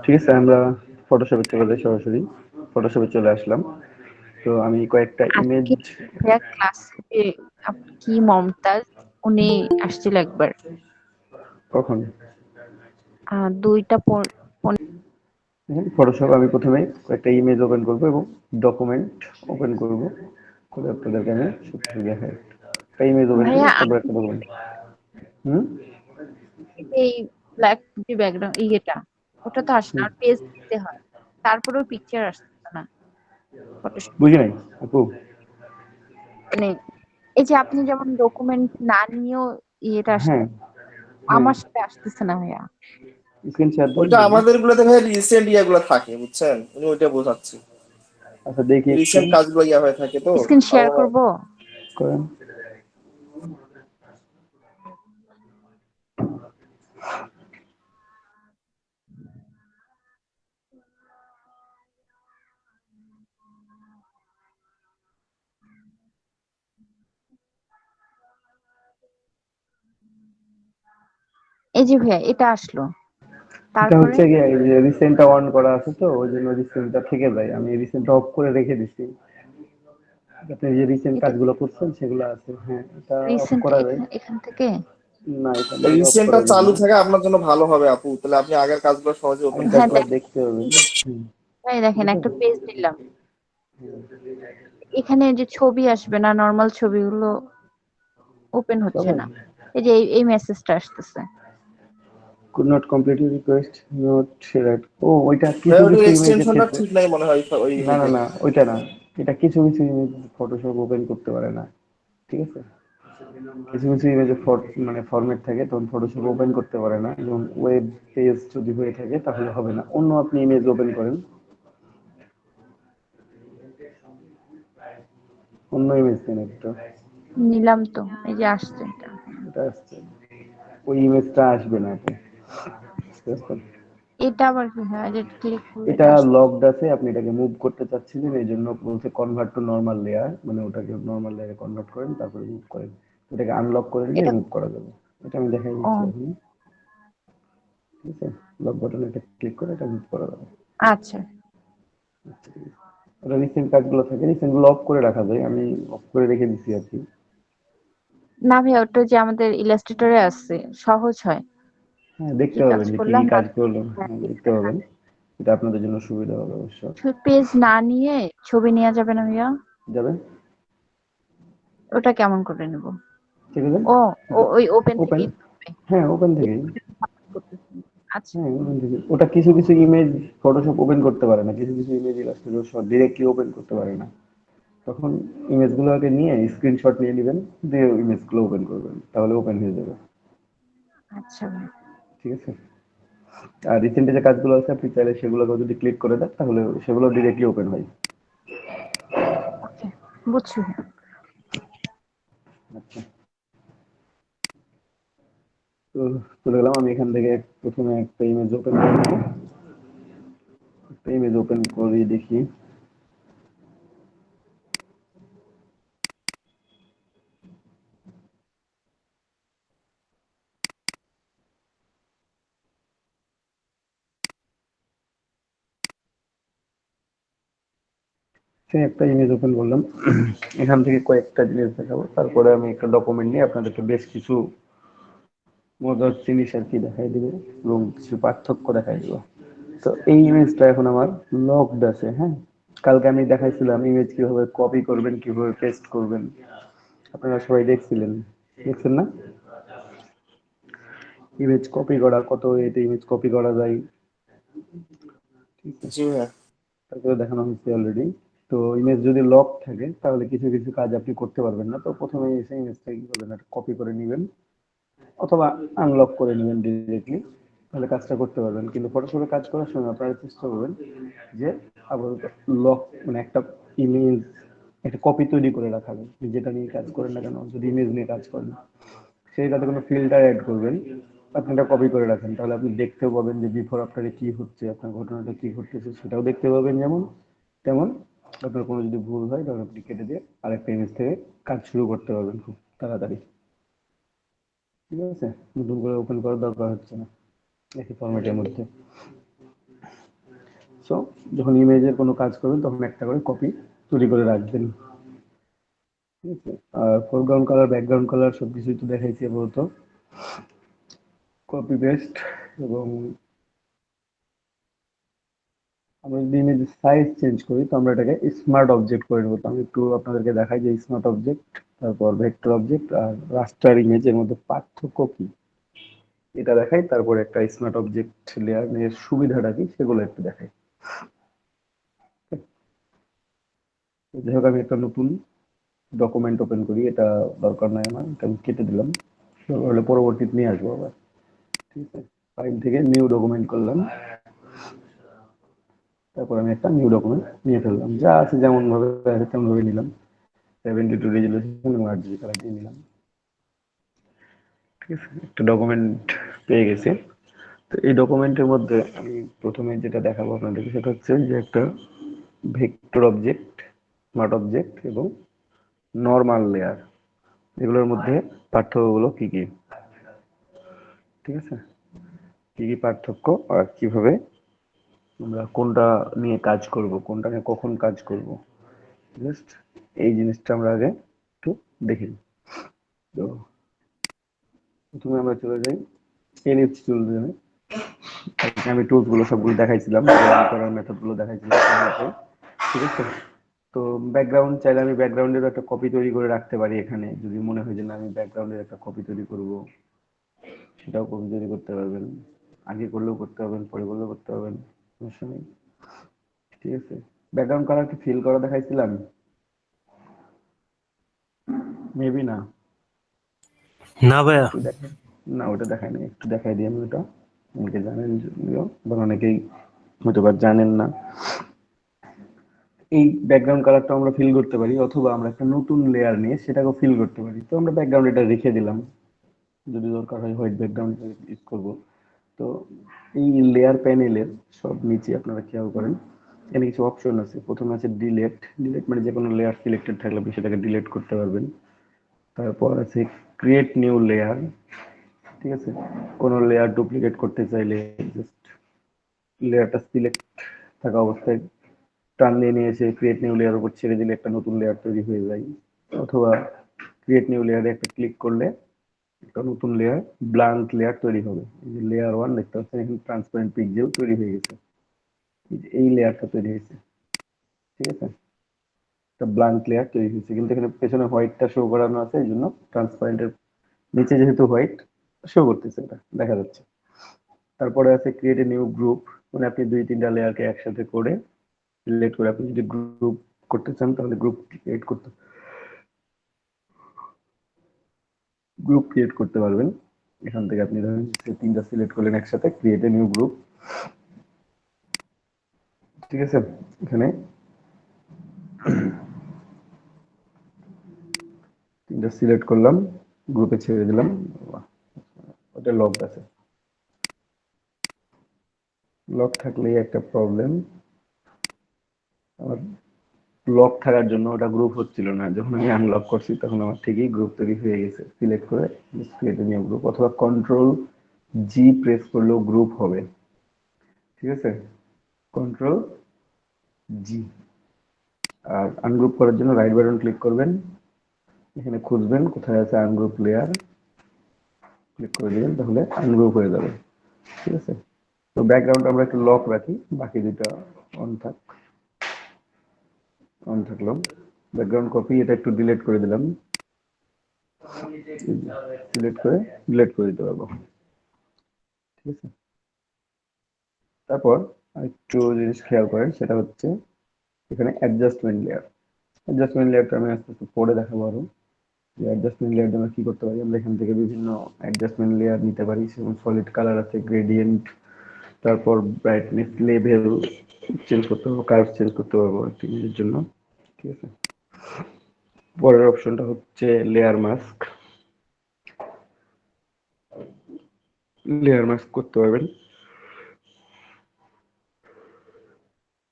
ঠিক আছে, আমরা ফটোশপে চলে যাই সরাসরি। ফটোশপে চলে আসলাম। তো আমি কয়েকটা ইমেজ। আজকে ভাইয়া ক্লাসে কি মমতাজ উনি আসছিল একবার। কখন? 2টা ফটোশপ আমি প্রথমে কয়েকটা ইমেজ ওপেন করব এবং ডকুমেন্ট ওপেন করব করে আপনাদেরকে আমি সবকিছু দেখাই। একটা ইমেজ ওপেন করি, ভাইয়া তারপর একটা ডকুমেন্ট। হুম। এই ব্ল্যাক যে ব্যাকগ্রাউন্ড ইয়েটা ওটা তো আসে না, পেজ দিতে হয়, তারপরেও পিকচার আসছে না ফটোশপ। বুঝি নাই আপু। মানে এই যে আপনি যেমন ডকুমেন্ট না নিয়েও ইয়েটা আসছে, হ্যাঁ, হ্যাঁ, আমার সাথে আসতেছে না ভাইয়া। স্ক্রিন শেয়ার দেন ওইটা দেখি। আমাদের গুলোতে ভাই রিসেন্ট ইয়াগুলো থাকে, বুঝছেন, উনি ওইটা বোঝাচ্ছি। আচ্ছা দেখি একটু। রিসেন্ট কাজগুলো ইয়া হয়ে থাকে তো। স্ক্রিন শেয়ার আমার করব। করেন। এই যে ভাইয়া এটা আসলো, এটা তারপরে হচ্ছে গিয়ে এই যে রিসেন্টটা অন করা আছে, তো ওই জন্য রিসেন্টটা থেকে যায়। আমি রিসেন্টটা অফ করে রেখে দিছি, যাতে এই যে রিসেন্ট এটা কাজগুলো করছেন সেগুলো আছে। হ্যাঁ, এটা অফ রিসেন্ট করা যায়। এখান এখান থেকে। না, এখান থেকে অফ রিসেন্টটা করা যায় চালু না। থাকে আপনার জন্য ভালো হবে আপু, তাহলে আপনি আগের কাজগুলো সহজে ওপেন আগের হ্যাঁ করতে কাজগুলো পারবেন। দেখতে হবে। হুম। ভাই দেখেন ঠিক একটা আছে। পেজ দিলাম, এখানে যে ছবি আসবে না, নর্মাল ছবিগুলো ওপেন হচ্ছে তবে না। এই যে এই মেসেজটা আসতেছে। could not complete your request, not shared. ও ওইটা ভাই কিছু ওটার কিছু ইমেজের এক্সটেনশনটা ক্ষেত্রে। ঠিক নাই মনে হয় ওই না, না, ইমেজে। না, ওইটা না। এটা কিছু কিছু ইমেজ ফটোশপ ওপেন করতে পারে না। ঠিক আছে। কিছু কিছু ইমেজে মানে ফরম্যাট থাকে, তখন ফটোশপ ওপেন করতে পারে না, এবং ওয়েব পেজ যদি হয়ে থাকে তাহলে হবে না। অন্য আপনি ইমেজ ওপেন করেন, অন্য ইমেজ নেন একটা। নিলাম তো, এই যে আসছে এটা। এটা আসছে, ওই ইমেজটা আসবে না আপনি। বুঝতে পারছেন? এটা আবার কি হয় যে ক্লিক করলে এটা এটা আসবে? লকড আছে, আপনি এটাকে মুভ করতে চাচ্ছিলেন, এই জন্য বলছে কনভার্ট টু নর্মাল লেয়ার, মানে ওটাকে নর্মাল লেয়ারে কনভার্ট করেন, তারপরে মুভ করেন। এটাকে আনলক করে দিলে এটা মুভ করা যাবে। এটা আমি দেখাই ও দিচ্ছি এখন। ঠিক আছে। লক বাটনে এটা ক্লিক করে এটা মুভ করা যাবে। আচ্ছা। ওটা রিসেন্ট কাজগুলো থাকে, রিসেন্ট গুলো অফ করে রাখা যায়, আমি অফ করে রেখে দিচ্ছি আর কি। না ভাইয়া ওটা যে আমাদের ইলাস্ট্রেটরে আছে, সহজ হয়। হ্যাঁ, কি দেখতে কাজ পাবেন যে কি কি করলাম না, কাজ করলো। হ্যাঁ, হ্যাঁ, দেখতে এখানে পাবেন। কাজ। এটা আপনাদের জন্য সুবিধা হবে অবশ্য। পেজ না নিয়ে ছবি নেওয়া যাবে না ভাইয়া? যাবে। ওটা কেমন করে নেব? ঠিক আছে। ও ওই ওপেন ওপেন। থেকেই হবে। হ্যাঁ, ওপেন থেকেই। আচ্ছা। হ্যাঁ, ওপেন থেকে ওটা কিছু কিছু ইমেজ ফটোশপ ওপেন করতে পারে না, কিছু কিছু ইমেজ ইলাস্ট্রেটর ডিরেক্টলি ওপেন করতে পারে না। তখন ইমেজগুলোকে নিয়ে স্ক্রিনশট নিয়ে নেবেন, দিয়ে ইমেজগুলো ওপেন করবেন, তাহলে ওপেন হয়ে যাবে। আচ্ছা ভাই। ঠিক আছে। আর রিসেন্ট যে কাজগুলো আছে আপনি চাইলে সেগুলোকে যদি ক্লিক করে দেন তাহলে সেগুলো ডিরেক্টলি ওপেন হয়। ওকে, বুঝছি ভাইয়া। আচ্ছা। তো চলে গেলাম আমি এখান থেকে। প্রথমে একটা ইমেজ ওপেন করবো, একটা ইমেজ ওপেন করি দেখি। সে একটা ইমেজ ওপেন করলাম। এখান থেকে কয়েকটা জিনিস দেখাবো, তারপরে আমি একটা ডকুমেন্ট নিয়ে আপনাদেরকে বেশ কিছু মজার জিনিস আর কি দেখাই দিব, এবং কিছু পার্থক্য দেখাই দিব। তো এই ইমেজটা এখন আমার লকড আছে। হ্যাঁ, কালকে আমি দেখাইছিলাম ইমেজ কিভাবে কপি করবেন, কিভাবে পেস্ট করবেন। আপনারা সবাই দেখছিলেন, দেখছেন না? ইমেজ কপি করা, কত এতে ইমেজ কপি করা যায়। ঠিক আছে। জি ভাইয়া। তারপরে দেখানো হচ্ছে অলরেডি। তো ইমেজ যদি লক থাকে তাহলে কিছু কিছু কাজ আপনি করতে পারবেন না। তো প্রথমে এসে ইমেজটা কি করবেন, একটা কপি করে নেবেন, অথবা আনলক করে নেবেন ডিরেক্টলি, তাহলে কাজটা করতে পারবেন। কিন্তু ফটোশপে কাজ করার সময় আপনারা চেষ্টা করবেন যে আপাতত লক, মানে একটা ইমেজ, একটা কপি তৈরি করে রাখাবেন। যেটা নিয়ে কাজ করেন না কেন, যদি ইমেজ নিয়ে কাজ করেন সেইটাতে কোনো ফিল্টার অ্যাড করবেন, আপনি এটা কপি করে রাখেন, তাহলে আপনি দেখতেও পাবেন যে বিফোর আফটারে কি হচ্ছে, আপনার ঘটনাটা কি ঘটতেছে সেটাও দেখতে পাবেন। যেমন তেমন আপনার কোনো যদি ভুল হয় তাহলে আপনি কেটে দিয়ে আরেকটা ইমেজ থেকে কাজ শুরু করতে পারবেন খুব তাড়াতাড়ি। ঠিক আছে, নতুন করে ওপেন করার দরকার হচ্ছে না একই ফরম্যাটের মধ্যে। সো যখন ইমেজের কোনো কাজ করবেন তখন একটা করে কপি তৈরি করে রাখবেন। ঠিক আছে, আর ফোরগ্রাউন্ড কালার, ব্যাকগ্রাউন্ড কালার সবকিছুই তো দেখাইছি আপাতত। কপি পেস্ট এবং আমরা যদি ইমেজের সাইজ চেঞ্জ করি তো আমরা এটাকে স্মার্ট অবজেক্ট করে নেবো। তো আমি একটু আপনাদেরকে দেখাই যে স্মার্ট অবজেক্ট, তারপর ভেক্টর অবজেক্ট আর রাস্টার ইমেজের মধ্যে পার্থক্য কি এটা দেখাই, তারপর একটা স্মার্ট অবজেক্ট লেয়ার এর সুবিধাটা কি সেগুলো একটু দেখাই। যাই হোক, আমি একটা নতুন ডকুমেন্ট ওপেন করি, এটা দরকার নাই আমার, এটা আমি কেটে দিলাম, দরকার হলে পরবর্তীতে নিয়ে আসবো আবার। ঠিক আছে, ফাইল থেকে নিউ ডকুমেন্ট করলাম, তারপর আমি একটা নিউ ডকুমেন্ট নিয়ে ফেললাম, যা আছে যেমন ভাবে আছে তেমন ভাবে নিলাম, 72 রেজুলেশন এবং 8 GB কালার দিয়ে নিলাম। ঠিক আছে, একটা ডকুমেন্ট পেয়ে গেছি। তো এই ডকুমেন্টের মধ্যে আমি প্রথমে যেটা দেখাবো আপনাদেরকে সেটা হচ্ছে যে একটা ভেক্টর অবজেক্ট, স্মার্ট অবজেক্ট এবং নরমাল লেয়ার, এগুলোর মধ্যে পার্থক্যগুলো কি কি। ঠিক আছে, কি কি পার্থক্য আর কিভাবে আমরা কোনটা নিয়ে কাজ করব, কোনটা নিয়ে কখন কাজ করব, জাস্ট এই জিনিসটা আমরা আগে একটু দেখি। তো প্রথমে আমরা চলে যাই এলিপস টুলস এ। আমি টুলস গুলো সবগুলো দেখাইছিলাম, করার মেথড গুলো দেখাইছিলাম। ঠিক আছে, তো ব্যাকগ্রাউন্ড চাইলে আমি ব্যাকগ্রাউন্ডের একটা কপি তৈরি করে রাখতে পারি এখানে, যদি মনে হয় যে না আমি ব্যাকগ্রাউন্ডের একটা কপি তৈরি করব, সেটাও কপি তৈরি করতে পারবেন। আগে করলেও করতে পারবেন, পরে করলেও করতে পারবেন, সমস্যা নেই। ঠিক আছে, ব্যাকগ্রাউন্ড কালার কি ফিল করা দেখাইছিলাম? মেবি না, না ভাইয়া। একটু দেখেন না, ওটা দেখাই না, একটু দেখাই দিই আমি ওটা, অনেকে জানেন যদিও, আবার অনেকেই হয়তো বা জানেন না। এই ব্যাকগ্রাউন্ড কালারটা আমরা ফিল করতে পারি, অথবা আমরা একটা নতুন লেয়ার নিয়ে সেটাকেও ফিল করতে পারি। তো আমরা ব্যাকগ্রাউন্ড এটা রেখে দিলাম, যদি দরকার হয় হোয়াইট ব্যাকগ্রাউন্ড ইউজ করব। তো এই লেয়ার প্যানেলের সব নিচে আপনারা খেয়াল করেন, এখানে কিছু অপশন আছে। প্রথমে আছে ডিলেট, ডিলেট মানে যে কোনো লেয়ার সিলেক্টেড থাকলে আপনি সেটাকে ডিলেট করতে পারবেন। তারপর আছে ক্রিয়েট নিউ লেয়ার। ঠিক আছে, কোনো লেয়ার ডুপ্লিকেট করতে চাইলে জাস্ট লেয়ারটা সিলেক্ট থাকা অবস্থায় টান দিয়ে নিয়ে এসে ক্রিয়েট নিউ লেয়ার উপর ছেড়ে দিলে একটা নতুন লেয়ার তৈরি হয়ে যায়। অথবা ক্রিয়েট নিউ লেয়ারে একটা ক্লিক করলে একটা নতুন লেয়ার, ব্ল্যাঙ্ক লেয়ার তৈরি হবে। এই যে লেয়ার 1 দেখতে পাচ্ছেন এখানে ট্রান্সপারেন্ট পিক্সেল তৈরি হয়ে গেছে, এই লেয়ারটা তৈরি হয়েছে। ঠিক আছে, একটা ব্ল্যাঙ্ক লেয়ার তৈরি হয়েছে, কিন্তু এখানে পেছনে হোয়াইটটা শো করানো আছে, এই জন্য ট্রান্সপারেন্টের নিচে যেহেতু হোয়াইট শো করতেছে, এটা দেখা যাচ্ছে। তারপরে আছে ক্রিয়েট এ নিউ গ্রুপ, মানে আপনি 2-3টা লেয়ারকে একসাথে করে সিলেক্ট করে আপনি যদি গ্রুপ করতে চান তাহলে গ্রুপ ক্রিয়েট করতে পারবেন। এখান থেকে আপনি ধরেন 3টা সিলেক্ট করলেন একসাথে, ক্রিয়েট এ নিউ গ্রুপ। ঠিক আছে, এখানে 3টা সিলেক্ট করলাম, গ্রুপে ছেড়ে দিলাম। ওটা লক আছে, লক থাকলেই একটা প্রবলেম। আমার লক থাকার জন্য ওটা গ্রুপ হচ্ছিল না, যখন আমি আনলক করছি তখন আমার ঠিকই গ্রুপ তৈরি হয়ে গেছে। সিলেক্ট করে ক্রিয়েট নিউ গ্রুপ, অথবা কন্ট্রোল জি প্রেস করলেও গ্রুপ হবে। ঠিক আছে, কন্ট্রোল জি। আর আনগ্রুপ করার জন্য রাইট বাটন ক্লিক করবেন, এখানে খুঁজবেন কোথায় আছে আনগ্রুপ লেয়ার, ক্লিক করে দিবেন, তাহলে আনগ্রুপ হয়ে যাবে। ঠিক আছে, তো ব্যাকগ্রাউন্ড আমরা একটু লক রাখি, বাকি দুটো অন থাকলো। ব্যাকগ্রাউন্ড কপি, এটা একটু ডিলিট করে দিলাম, সিলেক্ট করে ডিলিট করে দিতে পারবো। ঠিক আছে, তারপর একটু জিনিস খেয়াল করেন, সেটা হচ্ছে এখানে অ্যাডজাস্টমেন্ট লেয়ার। অ্যাডজাস্টমেন্ট লেয়ারটা আমি আস্তে আস্তে পরে দেখাবো আরো, যে অ্যাডজাস্টমেন্ট লেয়ার আমরা কি করতে পারি। আমরা এখান থেকে বিভিন্ন অ্যাডজাস্টমেন্ট লেয়ার নিতে পারি, যেমন সলিড কালার আছে, গ্রেডিয়েন্ট, তারপর ব্রাইটনেস লেভেল চেঞ্জ করতে পারবো, কার্ভ চেঞ্জ করতে পারবো একটা ইমেজের জন্য। ঠিক আছে, পরের অপশনটা হচ্ছে লেয়ার মাস্ক, লেয়ার মাস্ক করতে পারবেন।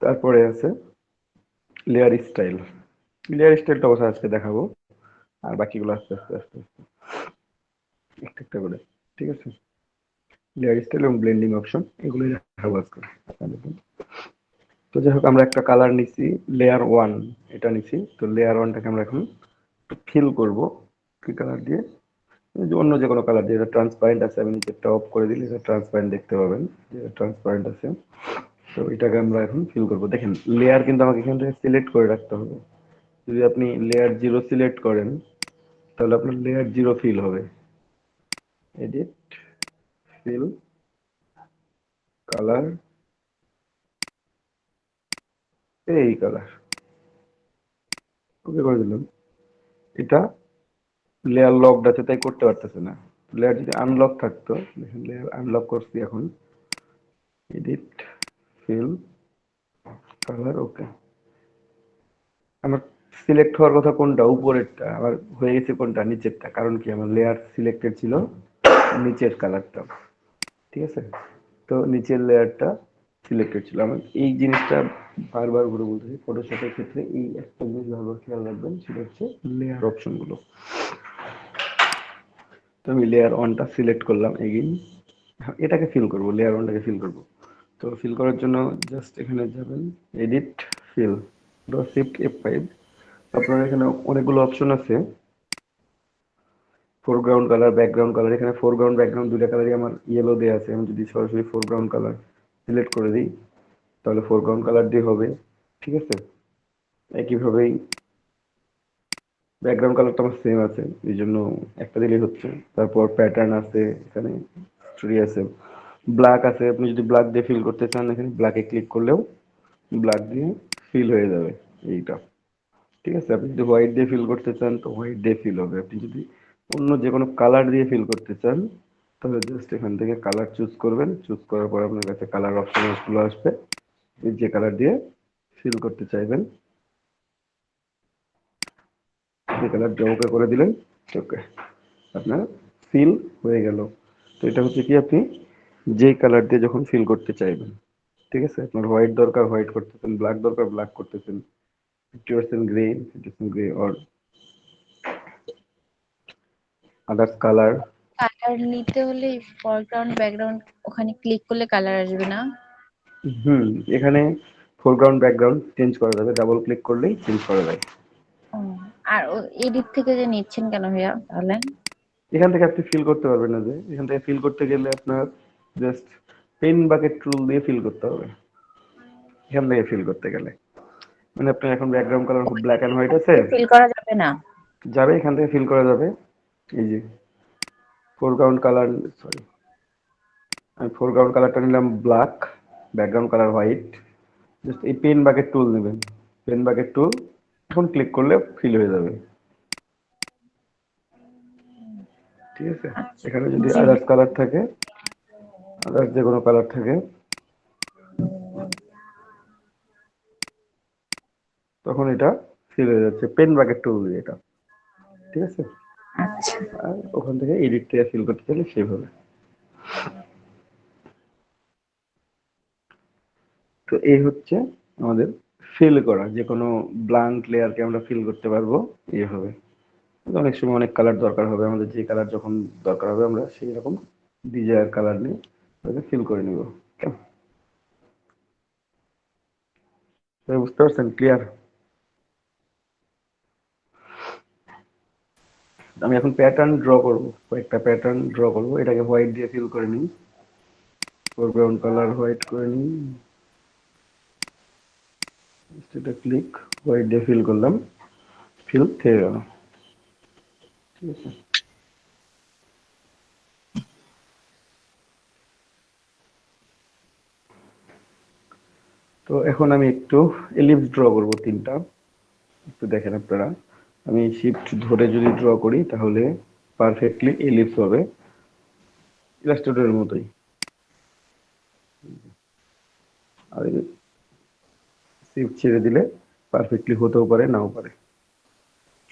তারপরে আছে লেয়ার স্টাইল, লেয়ার স্টাইলটা অবশ্য আজকে দেখাবো। আর বাকিগুলো আস্তে আস্তে আস্তে আস্তে একটা একটা করে, ঠিক আছে? লেয়ার স্টাইল এবং ব্লেন্ডিং অপশন এগুলোই দেখাবো আজকে আপনাদের জন্য। তো যাই হোক, আমরা একটা কালার নিছি, লেয়ার ওয়ান এটা নিছি। তো লেয়ার ওয়ানটাকে আমরা এখন ফিল করব কি কালার দিয়ে, যে অন্য যে কোনো কালার দিয়ে। এটা ট্রান্সপারেন্ট আছে, আমি নিচেরটা অফ করে দিলে এটা ট্রান্সপারেন্ট দেখতে পাবেন, যে ট্রান্সপারেন্ট আছে। তো এটাকে আমরা এখন ফিল করব। দেখেন, লেয়ার কিন্তু আমাকে এখান থেকে সিলেক্ট করে রাখতে হবে। যদি আপনি লেয়ার জিরো সিলেক্ট করেন তাহলে আপনার লেয়ার জিরো ফিল হবে। এডিট, ফিল, কালার, এই কালার, ওকে করে দিলাম। এটা লেয়ার লকড আছে তাই করতে পারতেছে না। লেয়ার যদি আনলক থাকতো, দেখেন লেয়ার আনলক করছি এখন। এডিট, ফিল, কালার, ওকে। আমার সিলেক্ট হওয়ার কথা কোনটা? উপরেরটা। আমার হয়ে গেছে কোনটা? নিচেরটা। কারণ কি, আমার লেয়ার সিলেক্টেড ছিল নিচের কালারটা, ঠিক আছে? তো নিচের লেয়ারটা সিলেক্টেড ছিল আমার। এই জিনিসটা বারবার করে বলতেছি, ফটোশপের ক্ষেত্রে এই একটা জিনিস বারবার খেয়াল রাখবেন, সেটা হচ্ছে লেয়ার অপশন গুলো। তো আমি লেয়ার ওয়ানটা সিলেক্ট করলাম এগেইন, এটাকে ফিল করব, লেয়ার ওয়ানটাকে ফিল করব। তো ফিল করার জন্য জাস্ট এখানে যাবেন, এডিট, ফিল, শিফট F5। আপনার এখানে অনেকগুলো অপশন আছে, ফোরগ্রাউন্ড কালার, ব্যাকগ্রাউন্ড কালার। এখানে ফোরগ্রাউন্ড ব্যাকগ্রাউন্ড দুইটা কালারই আমার ইয়েলো দেওয়া আছে। আমি যদি সরাসরি ফোরগ্রাউন্ড কালার সিলেক্ট করে দিই তাহলে ফোরগ্রাউন্ড কালার দিয়ে হবে, ঠিক আছে? একইভাবেই ব্যাকগ্রাউন্ড কালারটা আমার সেম আছে, এই জন্য একটা দিলেই হচ্ছে। তারপর প্যাটার্ন আছে, এখানে স্টোরি আছে, ব্ল্যাক আছে। আপনি যদি ব্ল্যাক দিয়ে ফিল করতে চান, এখানে ব্ল্যাকে ক্লিক করলেও ব্ল্যাক দিয়ে ফিল হয়ে যাবে এইটা, ঠিক আছে? আপনি যদি হোয়াইট দিয়ে ফিল করতে চান তো হোয়াইট দিয়ে ফিল হবে। আপনি যদি অন্য যে কোনো কালার দিয়ে ফিল করতে চান তাহলে জাস্ট এখান থেকে কালার চুজ করবেন। চুজ করার পর আপনার কাছে কালার অপশন গুলো আসবে, যে কালার দিয়ে ফিল করতে চাইবেন সেই কালার ওকে করে দিলেন, ওকে, আপনার ফিল হয়ে গেল। তো এটা হচ্ছে কি, আপনি যে কালার দিয়ে যখন ফিল করতে চাইবেন, ঠিক আছে? আপনার হোয়াইট দরকার হোয়াইট করতেছেন, ব্ল্যাক দরকার ব্ল্যাক করতেছেন, 50% grey 50% grey, or others colour. Colour নিতে হলে ফরগ্রাউন্ড ব্যাকগ্রাউন্ড ওখানে ক্লিক করলে কালার আসবে না? হুম, এখানে ফোরগ্রাউন্ড ব্যাকগ্রাউন্ড চেঞ্জ করা যাবে, ডাবল ক্লিক করলেই চেঞ্জ করা যায়। ও, আর এদিক থেকে যে নিচ্ছেন কেন ভাইয়া তাহলে? এখান থেকে আপনি ফিল করতে পারবেন না, যে এখান থেকে ফিল করতে গেলে আপনার জাস্ট পেন বাকেট টুল দিয়ে ফিল করতে হবে। এখান থেকে ফিল করতে গেলে মানে আপনার এখন background colour black and white আছে, ফিল করা যাবে না? যাবে এখান থেকে ফিল করা যাবে। এই যে ফোরগ্রাউন্ড কালার, সরি, আমি ফোরগ্রাউন্ড কালারটা নিলাম black, background colour white. Just এই পেন বাকেট টুল নেবেন, পেন বাকেট টুল এখন ক্লিক করলে ফিল হয়ে যাবে, ঠিক আছে? আচ্ছা, এখানে যদি জি। আদার্স কালার থাকে, আদার্স যে কোনো কালার থাকে, তখন এটা ফিল হয়ে যাচ্ছে পেন বাকেট টুল দিয়ে, এটা ঠিক আছে? আচ্ছা, আর ওখান থেকে এডিট থেকে ফিল করতে চাইলে সেইভাবে। তো এই হচ্ছে আমাদের ফিল করা, যে কোনো ব্ল্যাঙ্ক লেয়ারকে আমরা ফিল করতে পারবো এইভাবে। অনেক সময় অনেক কালার দরকার হবে আমাদের, যে কালার যখন দরকার হবে আমরা সেই রকম ডিজায়ার কালার নিয়ে ওটাকে ফিল করে নিব। কেমন বুঝতে পারছেন? ক্লিয়ার? আমি এখন প্যাটার্ন ড্র করব, কয়েকটা প্যাটার্ন ড্র করব। এটাকে হোয়াইট দিয়ে ফিল করে নিই, ফোরগ্রাউন্ড কালার হোয়াইট করে নিই, এটা ক্লিক, হোয়াইট দিয়ে ফিল করলাম, ফিল থেকে গেল, ঠিক আছে? তো এখন আমি একটু এলিপস ড্র করব তিনটা, একটু দেখেন আপনারা। আমি শিফট ধরে যদি ড্র করি তাহলে পারফেক্টলি এলিপস হবে, ইলাস্ট্রেটরের মতোই। আর শিফট ছেড়ে দিলে পারফেক্টলি হতেও পারে নাও পারে,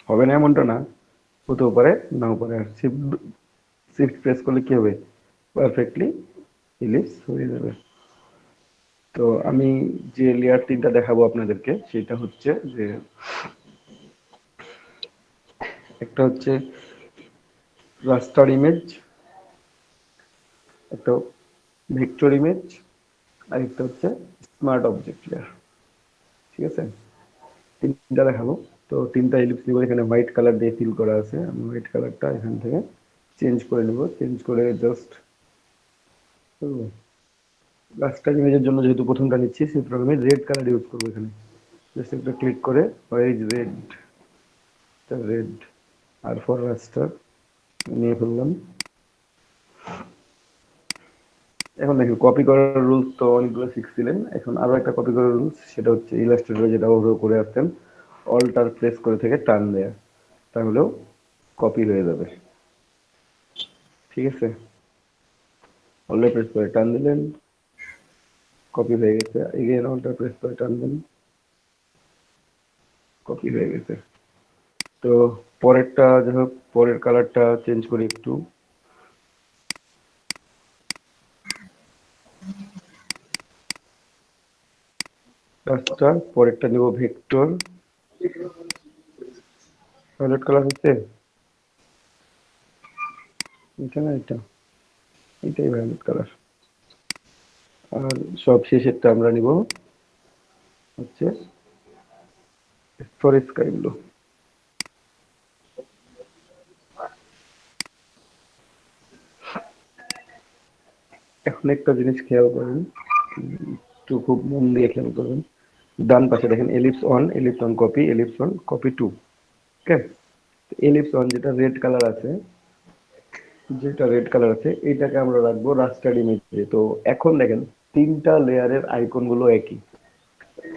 হবে না এমনটা না, হতেও পারে নাও পারে। আর শিফট শিফট প্রেস করলে কি হবে? পারফেক্টলি ইলিপস হয়ে যাবে। তো আমি যে লেয়ার তিনটা দেখাবো আপনাদেরকে সেটা হচ্ছে যে একটা হচ্ছে রাস্টার ইমেজ, একটা ভেক্টর ইমেজ, আর একটা হচ্ছে স্মার্ট অবজেক্ট লেয়ার। ঠিক আছে, তিনটা দেখাবো। তো তিনটা এলিপস নিব, এখানে হোয়াইট কালার দিয়ে ফিল করা আছে। আমি হোয়াইট কালারটা এখান থেকে চেঞ্জ করে নেব, চেঞ্জ করে জাস্ট রাস্টার ইমেজের জন্য যেহেতু প্রথমটা নিচ্ছি সুতরাং আমি রেড কালার ইউজ করবো। এখানে জাস্ট একটা ক্লিক করে হোয়াইট রেড, রেড আর ফর রাস্টার নিয়ে ফেললাম। এখন দেখুন কপি করার রুলস তো অনেকগুলো শিখছিলেন, এখন আরো একটা কপি করার রুলস, সেটা হচ্ছে ইলাস্ট্রেটরে যেটা ওভার করে আসতেন, অল্টার প্রেস করে থেকে টান দেয়া, তাহলেও কপি হয়ে যাবে। ঠিক আছে, অল্টার প্রেস করে টান দিলেন, কপি হয়ে গেছে। এগেইন অল্টার প্রেস করে টান দেন, কপি হয়ে গেছে। তো পরেরটা যাই হোক, পরের কালারটা চেঞ্জ করি একটু। রাস্টার, পরেরটা নিব ভেক্টর, ভায়োলেট কালার হচ্ছে এটা না, এটাই ভায়োলেট কালার। আর সব শেষেরটা আমরা নিব হচ্ছে ফর স্কাই ব্লু। এখন একটা জিনিস খেয়াল করেন, একটু খুব মন দিয়ে খেয়াল করবেন, ডান পাশে দেখেন ellipse on copy, ellipse on copy to. Okay, ellipse on যেটা রেড কালার আছে, এইটাকে আমরা রাখবো রাস্টার ইমেজে। তো এখন দেখেন তিনটা লেয়ারের আইকন গুলো একই।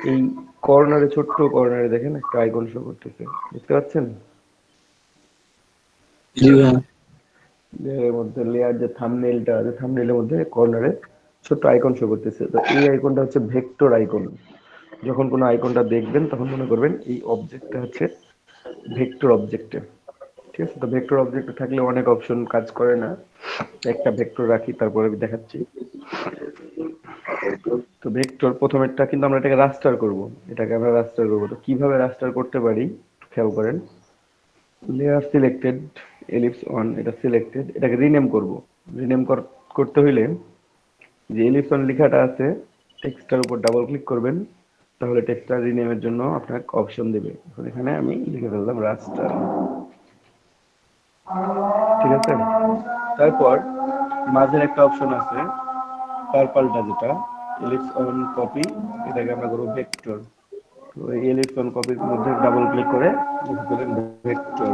এই কর্নারে, ছোট্ট কর্নারে দেখেন একটা আইকন শো করতেছে, বুঝতে পারছেন? লেয়ারের মধ্যে লেয়ার যে থাম্বনেইলটা আছে, থাম্বনেইলের মধ্যে কর্নারে ছোট্ট আইকন শো করতেছে। তো এই আইকনটা হচ্ছে ভেক্টর আইকন। যখন কোনো আইকনটা দেখবেন তখন মনে করবেন এই অবজেক্টটা হচ্ছে ভেক্টর অবজেক্টে। ঠিক আছে, তো ভেক্টর অবজেক্ট থাকলে অনেক অপশন কাজ করে না, একটা ভেক্টর রাখি তারপরে আমি দেখাচ্ছি। তো ভেক্টর প্রথমেরটা কিন্তু আমরা এটাকে রাস্টার করব, তো কিভাবে রাস্টার করতে পারি খেয়াল করেন। লেয়ার সিলেক্টেড, এলিপস অন, এটা সিলেক্টেড, এটাকে রিনেম করব। রিনেম করতে হইলে যে এলিপস অন লেখাটা আছে টেক্সটটার উপর ডাবল ক্লিক করবেন, তাহলে টেক্সটটা রিনেমের জন্য আপনাকে অপশন দেবে। এখন এখানে আমি লিখে ফেললাম রাস্টার। ঠিক আছে, তারপর মাঝের একটা অপশন আছে পার্পলটা, যেটা এলিপস অন কপি, এটাকে আমরা করব ভেক্টর। তো এই এলিপস অন কপির মধ্যে ডাবল ক্লিক করে লিখে ফেলেন ভেক্টর।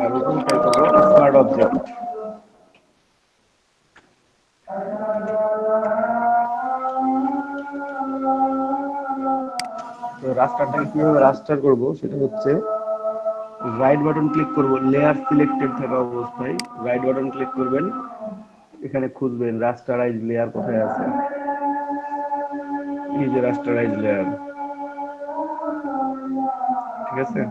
আর ওখানটায় করব স্মার্ট অবজেক্ট। তো রাস্টারটাকে কিভাবে রাস্টার করব সেটা হচ্ছে রাইট বাটন ক্লিক করব, লেয়ার সিলেক্টেড থাকা অবস্থায় রাইট বাটন ক্লিক করবেন, এখানে খুঁজবেন রাস্টারাইজ লেয়ার কোথায় আছে, এই যে রাস্টারাইজ লেয়ার। ঠিক আছে,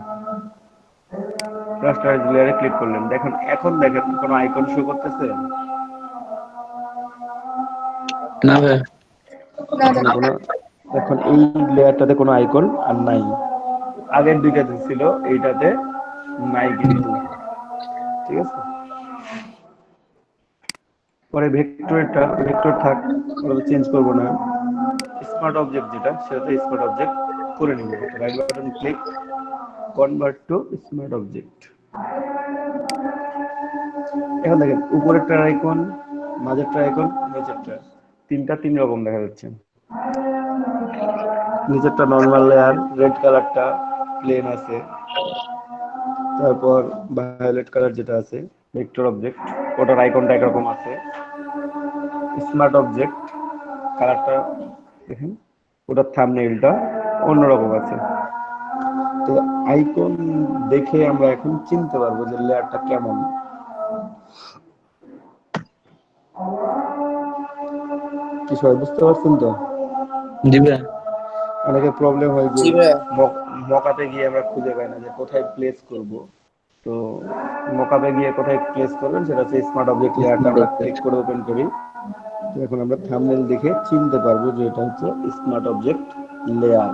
রাস্টারাইজ লেয়ারে ক্লিক করলেন, দেখেন এখন দেখেন কোনো আইকন শো করতেছে না ভাই, এখন কোনো, এখন এই লেয়ারটাতে কোনো আইকন আর নাই, আগের দুইটাতে ছিল, এইটাতে নাই কিন্তু। ঠিক আছে, পরে ভেক্টর থাক, চেঞ্জ করব না। স্মার্ট অবজেক্ট যেটা, সেটাতে স্মার্ট অবজেক্ট করে নিব। Right button click, convert to smart object. এখন দেখেন উপরেরটা আইকন, মাঝেরটা আইকন, নিচেরটা, তিন রকম দেখা যাচ্ছে। নিচেরটা নরমাল লেয়ার, রেড কালারটা প্লেন আছে, তারপর ভায়োলেট কালার যেটা আছে ভেক্টর অবজেক্ট, ওটার আইকনটা একরকম আছে। স্মার্ট অবজেক্ট কালারটা দেখেন, ওটার থাম্বনেইলটা অন্যরকম আছে। তো আইকন দেখে আমরা এখন চিনতে পারবো যে লেয়ারটা কেমন। কি সবাই বুঝতে পারছেন তো? জি ভাই। অনেকে প্রবলেম হয় যে জি ভাইয়া। মকাতে গিয়ে আমরা খুঁজে পাই না যে কোথায় প্লেস করব। তো মকাতে গিয়ে কোথায় প্লেস করবেন সেটা হচ্ছে স্মার্ট অবজেক্ট লেয়ারটা আমরা ক্লিক করে ওপেন করি। তো এখন আমরা থাম্বনেইল দেখে চিনতে পারবো যে এটা হচ্ছে স্মার্ট অবজেক্ট লেয়ার,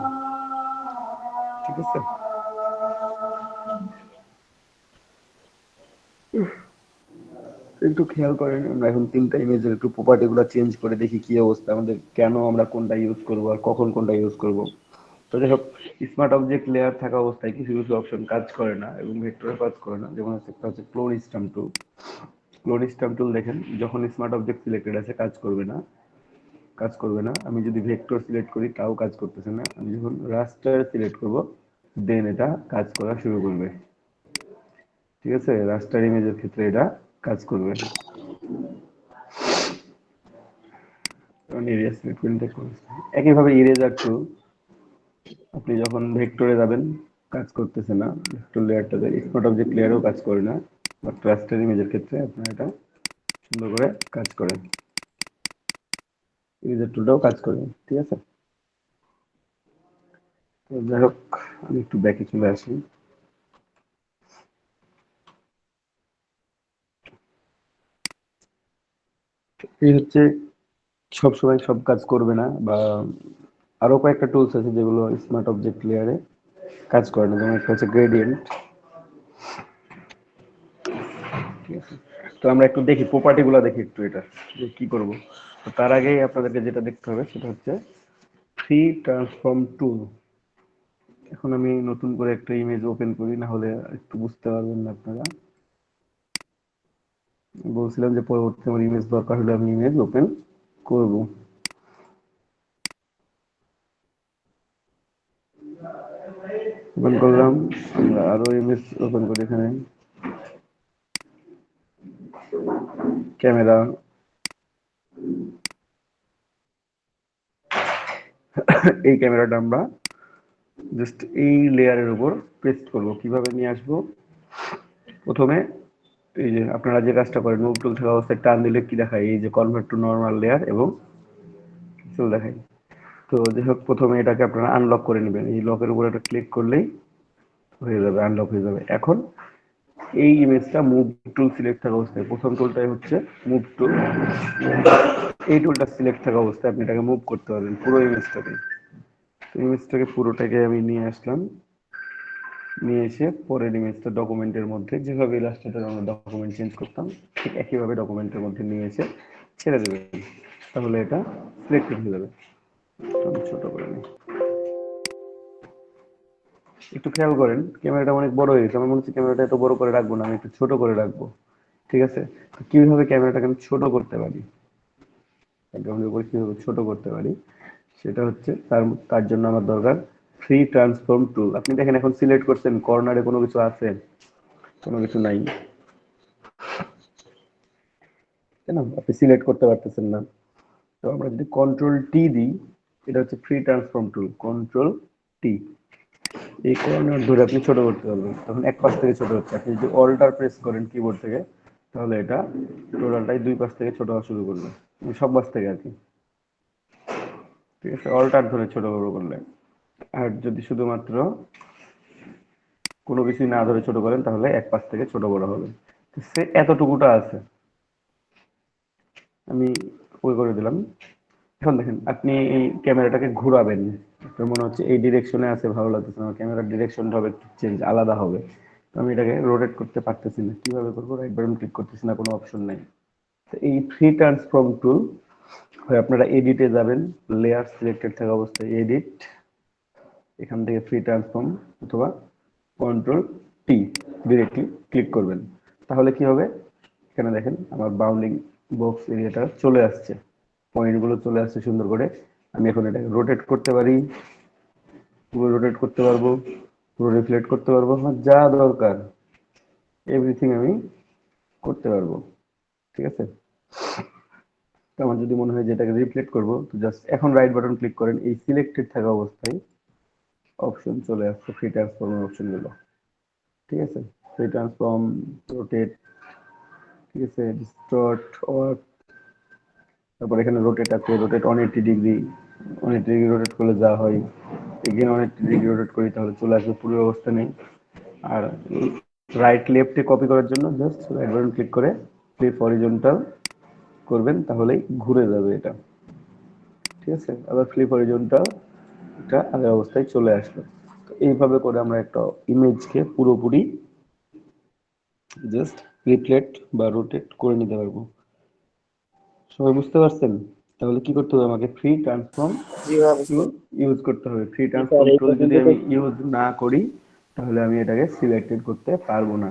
ঠিক আছে। একটু খেয়াল করেন, আমরা এখন তিনটা ইমেজের একটু প্রপার্টি গুলো চেঞ্জ করে দেখি কি অবস্থা, আমাদের কেন আমরা কোনটা ইউজ করব আর কখন কোনটা ইউজ করব। তো যাই হোক, স্মার্ট অবজেক্ট লেয়ার থাকা অবস্থায় কিছু কিছু অপশন কাজ করে না এবং ভেক্টরে কাজ করে না, যেমন হচ্ছে একটা হচ্ছে ক্লোন স্ট্যাম্প টুল। ক্লোন স্ট্যাম্প টুল দেখেন যখন স্মার্ট অবজেক্ট সিলেক্টেড আছে কাজ করবে না, কাজ করবে না। আমি যদি ভেক্টর সিলেক্ট করি তাও কাজ করতেছে না। আমি যখন রাস্টার সিলেক্ট করব দেন এটা কাজ করা শুরু করবে, ঠিক আছে। রাস্টার ইমেজের ক্ষেত্রে এটা কাজ করবে। এরিয়া সিলেক্ট করে দেখুন। একইভাবে ইরেজার টুল, আপনি যখন ভেক্টরে যাবেন কাজ করতেছে না, ভেক্টর লেয়ারটাতে স্মার্ট অবজেক্ট লেয়ারও কাজ করে না, বাট রাস্টার ইমেজের ক্ষেত্রে আপনার এটা সুন্দর করে কাজ করে। ইরেজার টুলটাও কাজ করে, ঠিক আছে। তো যাই হোক, আমি একটু ব্যাকে চলে আসি। এই হচ্ছে সবসময় সব কাজ করবে না, বা আরো কয়েকটা টুলস আছে যেগুলো স্মার্ট অবজেক্ট লেয়ারে কাজ করে না, যেমন একটা হচ্ছে গ্রেডিয়েন্ট, ঠিক আছে। তো আমরা একটু দেখি প্রপার্টি গুলা দেখি একটু এটা যে কি করব। তো তার আগেই আপনাদেরকে যেটা দেখতে হবে সেটা হচ্ছে ফ্রি ট্রান্সফর্ম টুল। এখন আমি নতুন করে একটা ইমেজ ওপেন করি, না হলে একটু বুঝতে পারবেন না আপনারা। বলছিলাম যে পরবর্তী আমার ইমেজ দরকার হলে আমি ইমেজ ওপেন করব। ওপেন করলাম, আমরা আরো ইমেজ ওপেন করি। এখানে ক্যামেরা, এই ক্যামেরাটা আমরা জাস্ট এই লেয়ারের উপর পেস্ট করব। কিভাবে নিয়ে আসবো, প্রথমে এই যে আপনারা যে কাজটা করেন মুভ টুল থাকা অবস্থায় টান দিলে কি দেখায়, এই যে কনভার্ট টু নরমাল লেয়ার এবং পিক্সেল দেখায়। তো যাই হোক, প্রথমে এটাকে আপনারা আনলক করে নেবেন, এই লকের উপর একটা ক্লিক করলেই হয়ে যাবে, আনলক হয়ে যাবে। এখন এই ইমেজটা মুভ টুল সিলেক্ট থাকা অবস্থায়, প্রথম টুলটাই হচ্ছে মুভ টুল, এই টুলটা সিলেক্ট থাকা অবস্থায় আপনি এটাকে মুভ করতে পারবেন পুরো ইমেজটাকে। তো ইমেজটাকে পুরোটাকে আমি নিয়ে আসলাম, নিয়ে এসে পরের ইমেজটা ডকুমেন্টের মধ্যে, যেভাবে ইলাস্ট্রেটর আমরা ডকুমেন্ট চেঞ্জ করতাম ঠিক একইভাবে ডকুমেন্টের মধ্যে নিয়ে এসে ছেড়ে দেবেন, তাহলে এটা সিলেক্টেড হয়ে যাবে। আমি ছোট করে নিই, একটু খেয়াল করেন ক্যামেরাটা অনেক বড় হয়ে গেছে। আমার মনে হচ্ছে ক্যামেরাটা এত বড় করে রাখবো না, আমি একটু ছোট করে রাখবো, ঠিক আছে। তো কিভাবে ক্যামেরাটাকে আমি ছোট করতে পারি, ব্যাকগ্রাউন্ডের উপর কিভাবে ছোট করতে পারি, সেটা হচ্ছে তার তার জন্য আমার দরকার ফ্রি ট্রান্সফর্ম টুল। আপনি দেখেন এখন সিলেক্ট করছেন, কর্নারে কোনো কিছু আছে, কোনো কিছু নাই, তাই না? আপনি সিলেক্ট করতে পারতেছেন না। তো আমরা যদি কন্ট্রোল টি দিই, এটা হচ্ছে ফ্রি ট্রান্সফর্ম টুল, কন্ট্রোল টি, এই কর্নার ধরে আপনি ছোট করতে পারবেন, তখন এক পাশ থেকে ছোট হচ্ছে। আপনি যদি অল্টার প্রেস করেন কিবোর্ড থেকে, তাহলে এটা টোটালটাই দুই পাশ থেকে ছোট হওয়া শুরু করবে, সব পাশ থেকে আর কি, ঠিক আছে। অল্টার ধরে ছোট বড় করলে। আর যদি শুধুমাত্র কোনো কিছুই না ধরে ছোট করেন তাহলে এক পাশ থেকে ছোট বড় হবে। তো সে এতটুকুটা আছে, আমি ওই করে দিলাম। এখন দেখেন আপনি এই ক্যামেরাটাকে ঘোরাবেন, আপনার মনে হচ্ছে এই ডিরেকশনে আছে, ভালো লাগতেছে না, ক্যামেরার ডিরেকশনটা হবে একটু চেঞ্জ, আলাদা হবে। তো আমি এটাকে রোটেট করতে পারতেছি না, কিভাবে করবো, রাইট বাটন ক্লিক করতেছি না, কোনো অপশন নাই। তো এই ফ্রি ট্রান্সফর্ম টুল হয় আপনারা এডিটে যাবেন, লেয়ার সিলেক্টেড থাকা অবস্থায় এডিট, এখান থেকে ফ্রি ট্রান্সফর্ম অথবা কন্ট্রোল টি ডিরেক্টলি ক্লিক করবেন, তাহলে কি হবে, এখানে দেখেন আমার বাউন্ডিং বক্স এরিয়াটা চলে আসছে, পয়েন্টগুলো চলে আসছে সুন্দর করে। আমি এখন এটাকে রোটেট করতে পারি, পুরো রোটেট করতে পারবো, পুরো রিফ্লেক্ট করতে পারবো, আমার যা দরকার এভরিথিং আমি করতে পারবো, ঠিক আছে। তো আমার যদি মনে হয় যে এটাকে রিফ্লেক্ট করবো, তো জাস্ট এখন রাইট বাটন ক্লিক করেন, এই সিলেক্টেড থাকা অবস্থায় অপশন চলে আসছে ফ্রি ট্রান্সফর্মের অপশনগুলো, ঠিক আছে। ফ্রি ট্রান্সফর্ম, রোটেট, ঠিক আছে, ডিস্টর্ট, ওয়ার্ক, তারপর এখানে রোটেট আছে, রোটেট 180 ডিগ্রি, 180 ডিগ্রি রোটেট করলে যা হয়, এগেন 180 ডিগ্রি রোটেট করি তাহলে চলে আসবে পুরো অবস্থা নেই। আর রাইট লেফটে কপি করার জন্য জাস্ট রাইট বাটন ক্লিক করে ফ্লিপ হরিজন্টাল করবেন, তাহলেই ঘুরে যাবে এটা, ঠিক আছে। আবার ফ্লিপ হরিজন্টাল দিকটা আগের অবস্থায় চলে আসলো। তো এইভাবে করে আমরা একটা ইমেজকে পুরোপুরি জাস্ট রিফ্লেক্ট বা রোটেট করে নিতে পারবো। সবাই বুঝতে পারছেন? তাহলে কি করতে হবে, আমাকে ফ্রি ট্রান্সফর্ম জি ভাইয়া বুঝতে টুল ইউজ করতে হবে। ফ্রি জি স্যার, ট্রান্সফর্ম এই টুল যদি পর্যন্ত তো আমি ইউজ না করি তাহলে আমি এটাকে সিলেক্টেড করতে পারবো না,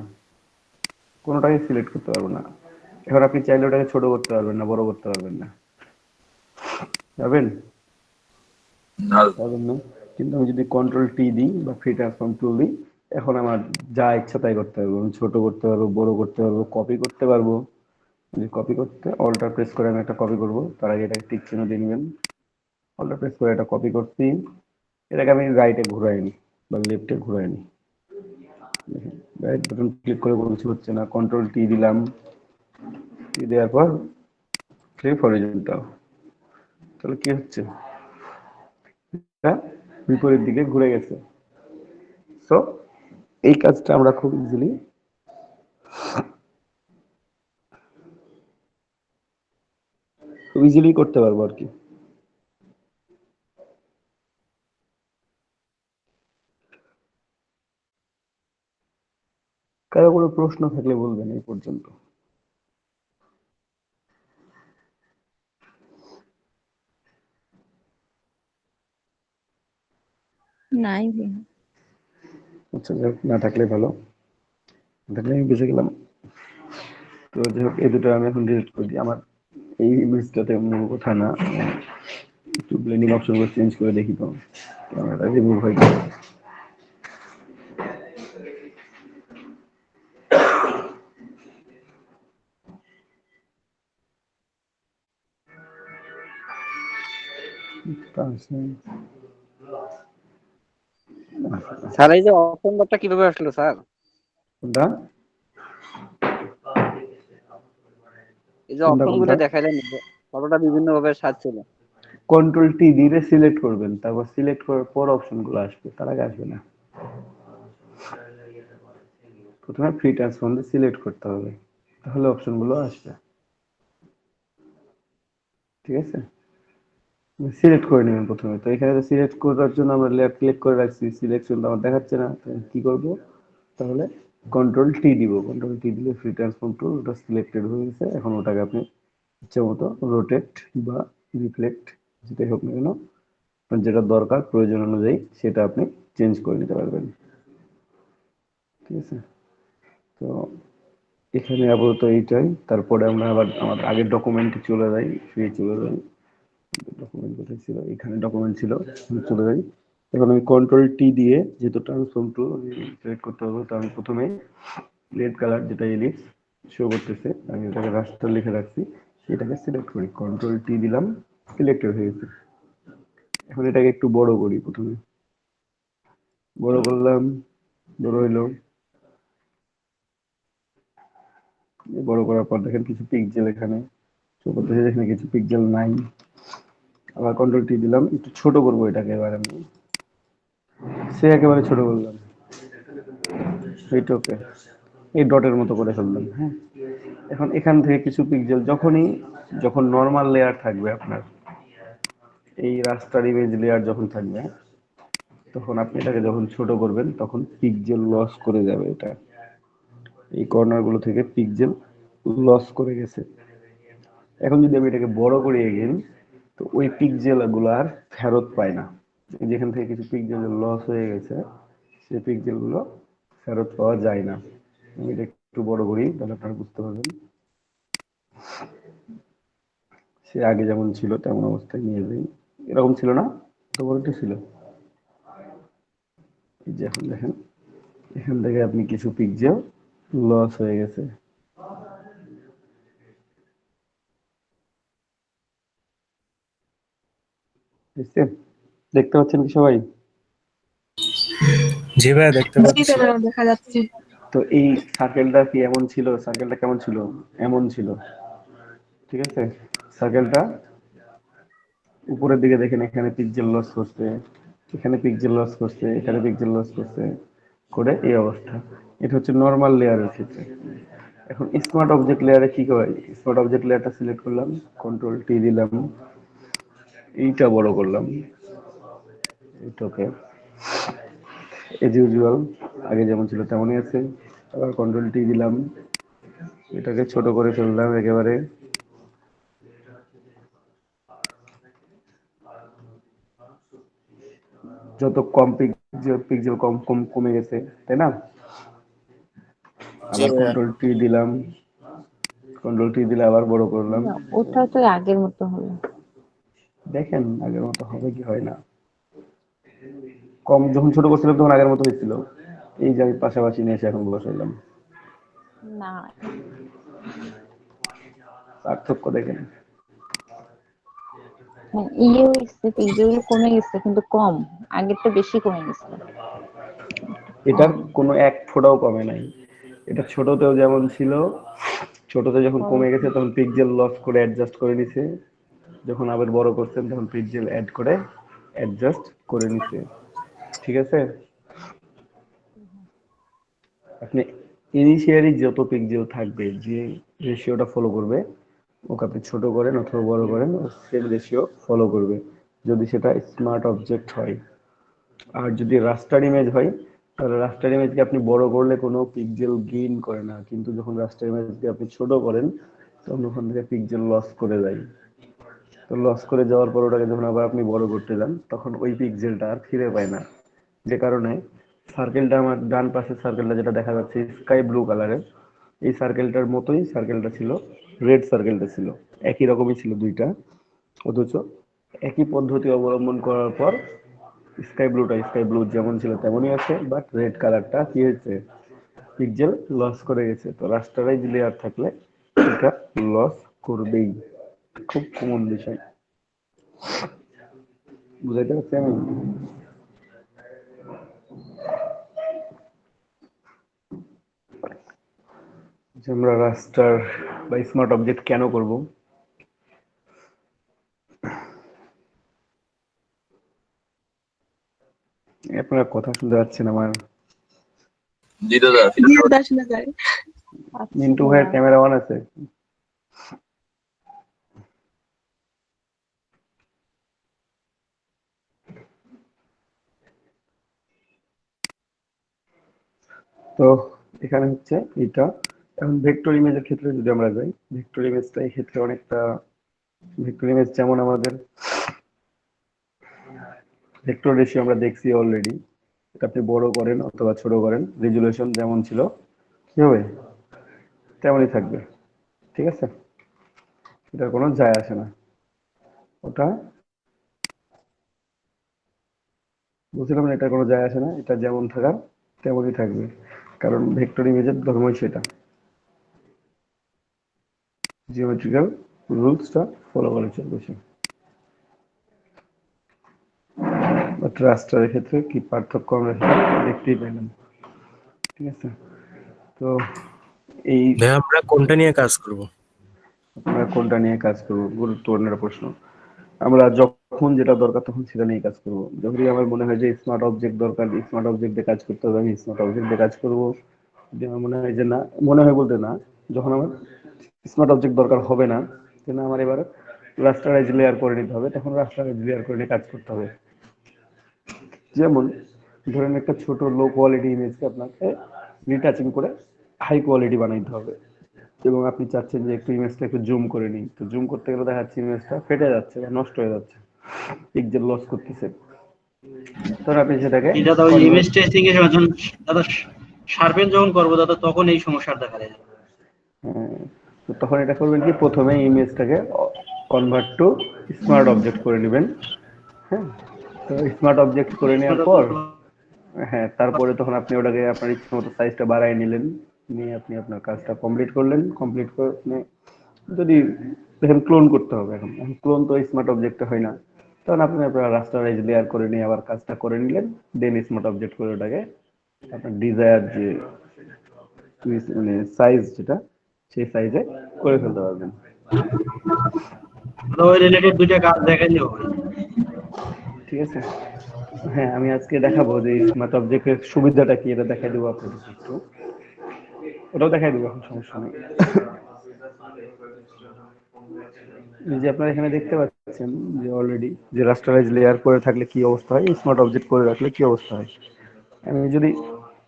কোনোটাকে সিলেক্ট করতে পারবো না। এখন আপনি চাইলে ওটাকে ছোট করতে পারবেন না, বড় করতে পারবেন না, পারবেন? পারবেন না। কিন্তু আমি যদি কন্ট্রোল টি দিই বা ফ্রি ট্রান্সফর্ম টুল দিই, এখন আমার যা ইচ্ছা তাই করতে পারবো। আমি ছোট করতে পারবো, বড় করতে পারবো, কপি করতে পারবো। যদি কপি করতে অল্টার প্রেস করে আমি একটা কপি করবো, তার আগে এটাকে টিক চিহ্ন দিয়ে নেবেন। অল্টার প্রেস করে এটা কপি করছি, এটাকে আমি রাইটে ঘুরাইনি বা লেফটে ঘুরাইনি। রাইট বাটন ক্লিক করে কোনো কিছু হচ্ছে না, কন্ট্রোল টি দিলাম, টি দেওয়ার পর ফ্লিপ হরিজন্টাল, তাহলে কি হচ্ছে, এটা বিপরীত দিকে ঘুরে গেছে। সো এই কাজটা আমরা খুব ইজিলি করতে পারবো আর কি। কারো কোনো প্রশ্ন থাকলে বলবেন এই পর্যন্ত। নাই ভাইয়া। আচ্ছা, যাই হোক, না থাকলে ভালো, না থাকলে আমি বুঝে গেলাম। তো যাই হোক, এই দুটো আমি এখন ডিলিট করে দিই। আমার এই ইমেজটাতে মূল কথা না, একটু ব্লেন্ডিং অপশনগুলো চেঞ্জ করে দেখি তো ক্যামেরাটা রিমুভ হয় কি। স্যার, এই যে অপশন বারটা কিভাবে আসলো স্যার? কোনটা এই যে কোনটা অপশন গুলো কোনটা দেখাইলেন, ফটোটা বিভিন্ন ভাবে সাজছিল। কন্ট্রোল টি দিয়ে সিলেক্ট করবেন, তারপর সিলেক্ট করার পর অপশনগুলো আসবে, তার আগে আসবে না। প্রথমে ফ্রি ট্রান্সফর্ম দিয়ে সিলেক্ট করতে হবে, তাহলে অপশনগুলো আসবে। ঠিক আছে, সিলেক্ট করে নেবেন প্রথমে। তো এখানে তো সিলেক্ট করার জন্য আমরা লেফট ক্লিক করে রাখছি, সিলেকশন তো আমার দেখাচ্ছে না, তো কি করব, তাহলে কন্ট্রোল টি দিব। কন্ট্রোল টি দিলে ফ্রি ট্রান্সফর্ম টুল ওটা সিলেক্টেড হয়ে গেছে। এখন ওটাকে আপনি ইচ্ছে মতো রোটেট বা রিফ্লেক্ট যেটাই হোক না কেন, আপনার যেটা দরকার প্রয়োজন অনুযায়ী সেটা আপনি চেঞ্জ করে নিতে পারবেন। ঠিক আছে, তো এখানে আপাতত এইটাই। তারপরে আমরা আবার আমার আগের ডকুমেন্টে চলে যাই, ফিরে চলে যাই। ডকুমেন্ট কোথায় ছিল, এখানে ডকুমেন্ট ছিল, চলে যাই। এখন আমি কন্ট্রোল টি দিয়ে, যেহেতু ট্রান্সফর্ম টুল আমি সিলেক্ট করতে হবে, তো আমি প্রথমে রেড কালার যেটা এলিপস শো করতেছে, আমি এটাকে রাস্টার লিখে রাখছি, এটাকে সিলেক্ট করি, কন্ট্রোল টি দিলাম, সিলেক্টেড হয়ে গেছে। এখন এটাকে একটু বড় করি, প্রথমে বড় করলাম, বড় হইলো। বড় করার পর দেখেন কিছু পিক্সেল এখানে শো করতেছে, এখানে কিছু পিক্সেল নাই। আবার কন্ট্রোল টি দিলাম, একটু ছোট করবো এটাকে, এবার আমি সে একেবারে ছোট করলাম, এইটাকে এই ডটের মতো করে ফেললাম। হ্যাঁ, এখন এখান থেকে কিছু পিক্সেল যখন নর্মাল লেয়ার থাকবে আপনার, এই রাস্টার ইমেজ লেয়ার যখন থাকবে, তখন আপনি এটাকে যখন ছোট করবেন তখন পিক্সেল লস করে যাবে। এটা এই কর্নার গুলো থেকে পিক্সেল লস করে গেছে। এখন যদি আমি এটাকে বড় করি এগেন, তো ওই পিক্সেল গুলো আর ফেরত পায় না। যেখান থেকে কিছু পিক্সেল লস হয়ে গেছে, সেই পিক্সেল গুলো ফেরত পাওয়া যায় না। আমি এটা একটু বড় করি, তাহলে আপনারা বুঝতে পারবেন। সে আগে যেমন ছিল তেমন অবস্থায় নিয়ে যাই। এরকম ছিল না, তো বড়টা ছিল। এই যে এখন দেখেন, এখান থেকে আপনি কিছু পিক্সেল লস হয়ে গেছে। বুঝছেন? দেখতে পাচ্ছেন কি সবাই? জি ভাইয়া, দেখতে জি পাচ্ছি। দাদা, দেখা যাচ্ছে। তো এই সার্কেলটা কি এমন ছিল, সার্কেলটা কেমন ছিল, এমন ছিল। ঠিক আছে, সার্কেলটা উপরের দিকে দেখেন, এখানে পিক্সেল লস করছে, এখানে পিক্সেল লস করছে, এখানে পিক্সেল লস করছে, করে এই অবস্থা। এটা হচ্ছে নরমাল লেয়ারের ক্ষেত্রে। এখন স্মার্ট অবজেক্ট লেয়ারে কি হয়, স্মার্ট অবজেক্ট লেয়ারটা সিলেক্ট করলাম, কন্ট্রোল টি দিলাম, এইটা বড় করলাম, ওকে, এজ ইউজুয়াল আগে যেমন ছিল তেমনই আছে। আবার কন্ট্রোল টি দিলাম, এটাকে ছোট করে ফেললাম একেবারে। যত কম পিক্সেল কম কম কমে গেছে, তাই না? জি আবার ভাইয়া। কন্ট্রোল টি দিলাম, কন্ট্রোল টি দিলে আবার বড় করলাম। না, ওটা তো আগের মতো হলো। দেখেন আগের মতো হবে কি হয় না। কম যখন ছোট করছিলাম তখন আগের মতো হয়েছিল। এই যে আমি পাশাপাশি নিয়ে এসে এখন বসাইলাম, না, পার্থক্য দেখেন। ইয়ে হয়েছে, পিক্সেল কমে গেছে কিন্তু কম, আগেরটা বেশি কমে গেছে। এটার কোনো এক ফোঁটাও কমে নাই। এটা ছোটতেও যেমন ছিল, ছোটতে যখন কমে গেছে তখন পিক্সেল লস করে অ্যাডজাস্ট করে নিছে, যখন আবার বড় করছেন তখন পিক্সেল অ্যাড করে অ্যাডজাস্ট করে নিছে। ঠিক আছে, আপনি ইনিশিয়ালি যত পিক্সেল থাকবে, যে রেশিওটা ফলো করবে, ওকে আপনি ছোট করেন অথবা বড় করেন, ও সেম রেশিও ফলো করবে, যদি সেটা স্মার্ট অবজেক্ট হয়। আর যদি রাস্টার ইমেজ হয়, তাহলে রাস্টার ইমেজকে আপনি বড় করলে কোনো পিক্সেল গেইন করে না, কিন্তু যখন রাস্টার ইমেজকে আপনি ছোট করেন তখন ওখান থেকে পিক্সেল লস করে যায়। তো লস করে যাওয়ার পর ওটাকে যখন আবার আপনি বড় করতে যান তখন ওই পিক্সেলটা আর ফিরে পায় না। যে কারণে সার্কেলটা, আমার ডান পাশের সার্কেলটা যেটা দেখা যাচ্ছে স্কাই ব্লু কালারের, এই সার্কেলটার মতোই সার্কেলটা ছিল, রেড সার্কেলটা ছিল, একই রকমই ছিল দুইটা, অথচ একই পদ্ধতি অবলম্বন করার পর স্কাই ব্লু যেমন ছিল তেমনই আছে, বাট রেড কালারটা কি হয়েছে, পিক্সেল লস করে গেছে। তো রাস্টারাইজ লেয়ার থাকলে এটা লস করবেই, খুব কমন বিষয়। বুঝাইতে পারছি আমি? যে আমরা রাস্টার বা স্মার্ট অবজেক্ট কেন করব? আপনারা কথা শুনতে পাচ্ছেন আমার? পাচ্ছি মিন্টু না। ভাইয়ের ক্যামেরা অন আছে? তো এখানে হচ্ছে এটা। এখন ভেক্টর ইমেজের ক্ষেত্রে যদি আমরা যাই, ভেক্টর ইমেজটা এই ক্ষেত্রে অনেকটা, ভেক্টর ইমেজ যেমন আমাদের ভেক্টর রেশিও আমরা দেখছি অলরেডি, এটা আপনি বড় করেন অথবা ছোট করেন, রেজুলেশন যেমন ছিল কি হবে তেমনই থাকবে। ঠিক আছে, এটার কোনো যায় আসে না। ওটা বুঝলাম না, এটার কোনো যায় আসে না, এটা যেমন থাকার তেমনই থাকবে, কারণ ভেক্টর ইমেজের ধর্মই সেটা, জিওমেট্রিক্যাল রুলসটা ফলো করে চলবে সে। বাট রাস্টারের ক্ষেত্রে কি পার্থক্য আমরা সেটা দেখতেই পেলাম। ঠিক আছে, তো এই ভাইয়া আমরা কোনটা নিয়ে কাজ করব? আমরা কোনটা নিয়ে কাজ করবো, গুরুত্বপূর্ণ একটা প্রশ্ন। আমরা যখন যেটা দরকার তখন সেটা নিয়ে কাজ করব। যখনই আমার মনে হয় যে স্মার্ট অবজেক্ট দরকার, স্মার্ট অবজেক্ট দিয়ে কাজ করতে হবে, আমি স্মার্ট অবজেক্ট দিয়ে কাজ করব। যদি আমার মনে হয় যে না, মনে হয় বলতে না, যখন আমার স্মার্ট অবজেক্ট দরকার হবে না, না আমার এবার রাস্টারাইজ লেয়ার করে নিতে হবে, তখন রাস্টারাইজ লেয়ার করে নিয়ে কাজ করতে হবে। যেমন ধরেন একটা ছোট লো কোয়ালিটি ইমেজকে আপনাকে রিটাচিং করে হাই কোয়ালিটি বানাইতে হবে, এবং আপনি চাচ্ছেন যে একটু ইমেজটা একটু জুম করে নিই, তো জুম করতে গেলে দেখা যাচ্ছে ইমেজটা ফেটে যাচ্ছে বা নষ্ট হয়ে যাচ্ছে, পিক্সেল লস করতেছে। তখন আপনি সেটাকে এটা তো ওই ইমেজ কনভার্ট, টেস্টিং এর যখন দাদা শার্পেন যখন করবো দাদা তখন এই সমস্যাটা দেখা যায়। তো তখন এটা করবেন কি, প্রথমে ইমেজটাকে কনভার্ট টু স্মার্ট অবজেক্ট করে নেবেন। হ্যাঁ, তো স্মার্ট অবজেক্ট করে নেওয়ার পর, হ্যাঁ, তারপরে তখন আপনি ওটাকে আপনার ইচ্ছা মতো সাইজটা বাড়ায় নিলেন, নিয়ে আপনি আপনার কাজটা কমপ্লিট করলেন। কমপ্লিট করে যদি দেখেন ক্লোন করতে হবে, এখন ক্লোন তো স্মার্ট অবজেক্টে হয় না, তখন আপনি আপনার রাস্টারাইজ লেয়ার করে নিয়ে আবার কাজটা করে নিলেন, দেন স্মার্ট অবজেক্ট করে ওটাকে আপনার ডিজায়ার যে মানে সাইজ যেটা, সেই সাইজে করে ফেলতে পারবেন। ওই রিলেটেড দুইটা কাজ দেখাইলেও হবে। ঠিক আছে, হ্যাঁ, আমি আজকে দেখাবো যে স্মার্ট অবজেক্টের সুবিধাটা কি, এটা দেখাই দেবো আপনাদের একটু, ওটাও দেখাই দেবো, এখন সমস্যা নেই। এই যে আপনারা এখানে দেখতে পাচ্ছেন আছেন যে অলরেডি যে রাস্টারাইজ লেয়ার করে থাকলে কি অবস্থা হয়, স্মার্ট অবজেক্ট করে রাখলে কি অবস্থা হয়। আমি যদি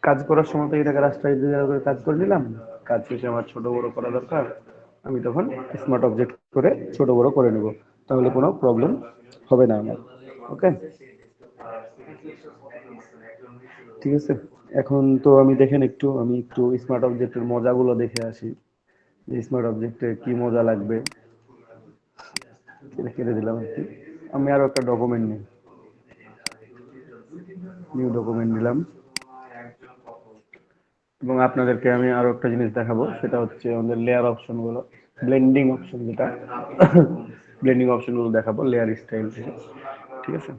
কাজ করার সময় তো এটাকে রাস্টারাইজ লেয়ার করে কাজ করে নিলাম, কাজ শেষে আমার ছোট বড় করা দরকার, আমি তখন স্মার্ট অবজেক্ট করে ছোট বড় করে নেব, তাহলে কোনো প্রবলেম হবে না আমার। ওকে, ঠিক আছে। এখন তো আমি দেখেন একটু আমি একটু স্মার্ট অবজেক্টের মজাগুলো দেখে আসি, যে স্মার্ট অবজেক্টে কি মজা লাগবে। এটা কেটে দিলাম আর কি। আমি আরো একটা ডকুমেন্ট নিই, নিউ ডকুমেন্ট নিলাম, এবং আপনাদেরকে আমি আরো একটা জিনিস দেখাবো, সেটা হচ্ছে আমাদের লেয়ার অপশন গুলো, ব্লেন্ডিং অপশন যেটা ব্লেন্ডিং অপশন গুলো দেখাবো লেয়ার স্টাইল থেকে। ঠিক আছে,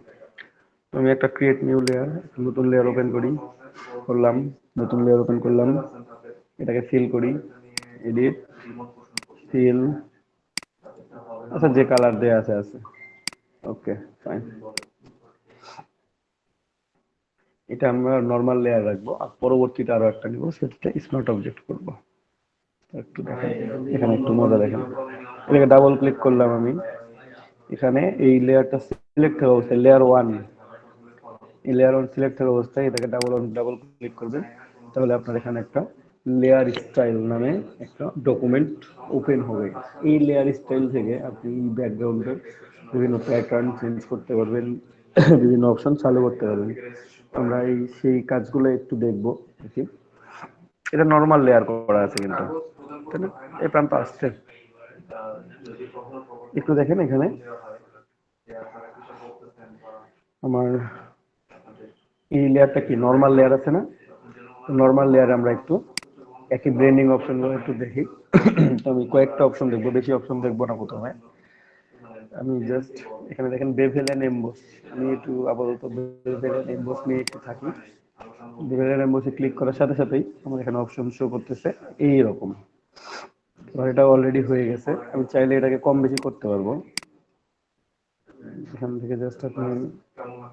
তো আমি একটা ক্রিয়েট নিউ লেয়ার, নতুন লেয়ার ওপেন করি, করলাম, নতুন লেয়ার ওপেন করলাম, এটাকে ফিল করি, এডিট, ফিল, আচ্ছা যে কালার দেয়া আছে আছে, ওকে ফাইন। এটা আমরা নরমাল লেয়ার রাখবো, আর পরবর্তীতে আরো একটা নিব, সেটা স্মার্ট অবজেক্ট করব। একটু দেখেন, এখানে একটু মজা দেখেন, এটাকে ডাবল ক্লিক করলাম আমি, এখানে এই লেয়ারটা সিলেক্ট হয়ে অবস্থায় লেয়ার 1, এই লেয়ার 1 সিলেক্ট হয়ে অবস্থায় এটাকে ডাবল ক্লিক করবেন, তাহলে আপনার এখানে একটা লেয়ার স্টাইল নামে একটা ডকুমেন্ট ওপেন হবে। এই লেয়ার স্টাইল থেকে আপনি ব্যাকগ্রাউন্ডের বিভিন্ন প্যাটার্ন চেঞ্জ করতে পারবেন, বিভিন্ন অপশন চালু করতে পারবেন। আমরা এই সেই কাজগুলো একটু দেখবো। দেখি, এটা নরমাল লেয়ার করা আছে কিন্তু, তাই না? এই প্রান্ত আসছে, একটু দেখেন এখানে আমার এই লেয়ারটা কি নরমাল লেয়ার আছে না? নরমাল লেয়ারে আমরা একটু একই ব্লেন্ডিং অপশন গুলো একটু দেখি। তো আমি কয়েকটা অপশন দেখবো, বেশি অপশন দেখবো না প্রথমে। আমি জাস্ট এখানে দেখেন বেভেল এন্ড এমবস, আমি একটু আপাতত বেভেল এন্ড এমবস নিয়ে একটু থাকি। বেভেল এন্ড এমবসে ক্লিক করার সাথে সাথেই আমার এখানে অপশন শো করতেছে এইরকম। এবার এটা অলরেডি হয়ে গেছে, আমি চাইলে এটাকে কম বেশি করতে পারবো। এখান থেকে জাস্ট আপনি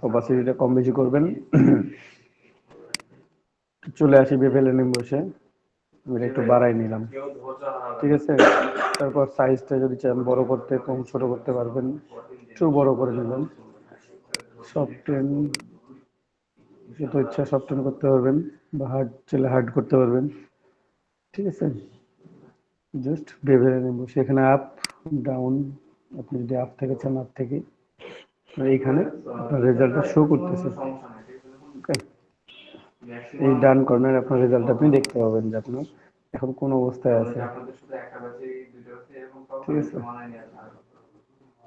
অপাসিটিটা কম বেশি করবেন। চলে আসি বেভেল এন্ড এমবসে, আমি এটা একটু বাড়াই নিলাম, ঠিক আছে। তারপর সাইজটা যদি চান বড় করতে, কম ছোট করতে পারবেন, একটু বড় করে নিলাম। সফটেন, যত ইচ্ছা সফটেন করতে পারবেন, বা হার্ড চাইলে হার্ড করতে পারবেন, ঠিক আছে। জাস্ট বেভেলে নেব, সেখানে আপ ডাউন, আপনি যদি আপ থেকে চান আপ থেকে, এইখানে আপনার রেজাল্টটা শো করতেছে। ওকে, এই ডান কর্নারে আপনার রেজাল্ট আপনি দেখতে পাবেন যে আপনার এখন কোন অবস্থায় আছে, ঠিক আছে।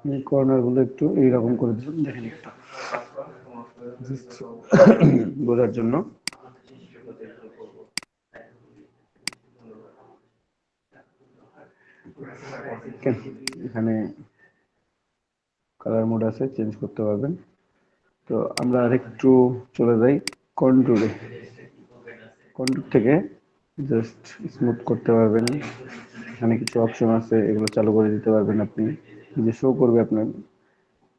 এই কর্নার গুলো একটু এইরকম করে দিলাম, দেখেন একটু জাস্ট বোঝার জন্য। এখানে কালার মোড আছে, চেঞ্জ করতে পারবেন। তো আমরা আরেকটু চলে যাই কন্ট্রোলে, কন্ট্রোল থেকে জাস্ট স্মুথ করতে পারবেন। এখানে কিছু অপশন আছে, এগুলো চালু করে দিতে পারবেন আপনি, যে শো করবে আপনার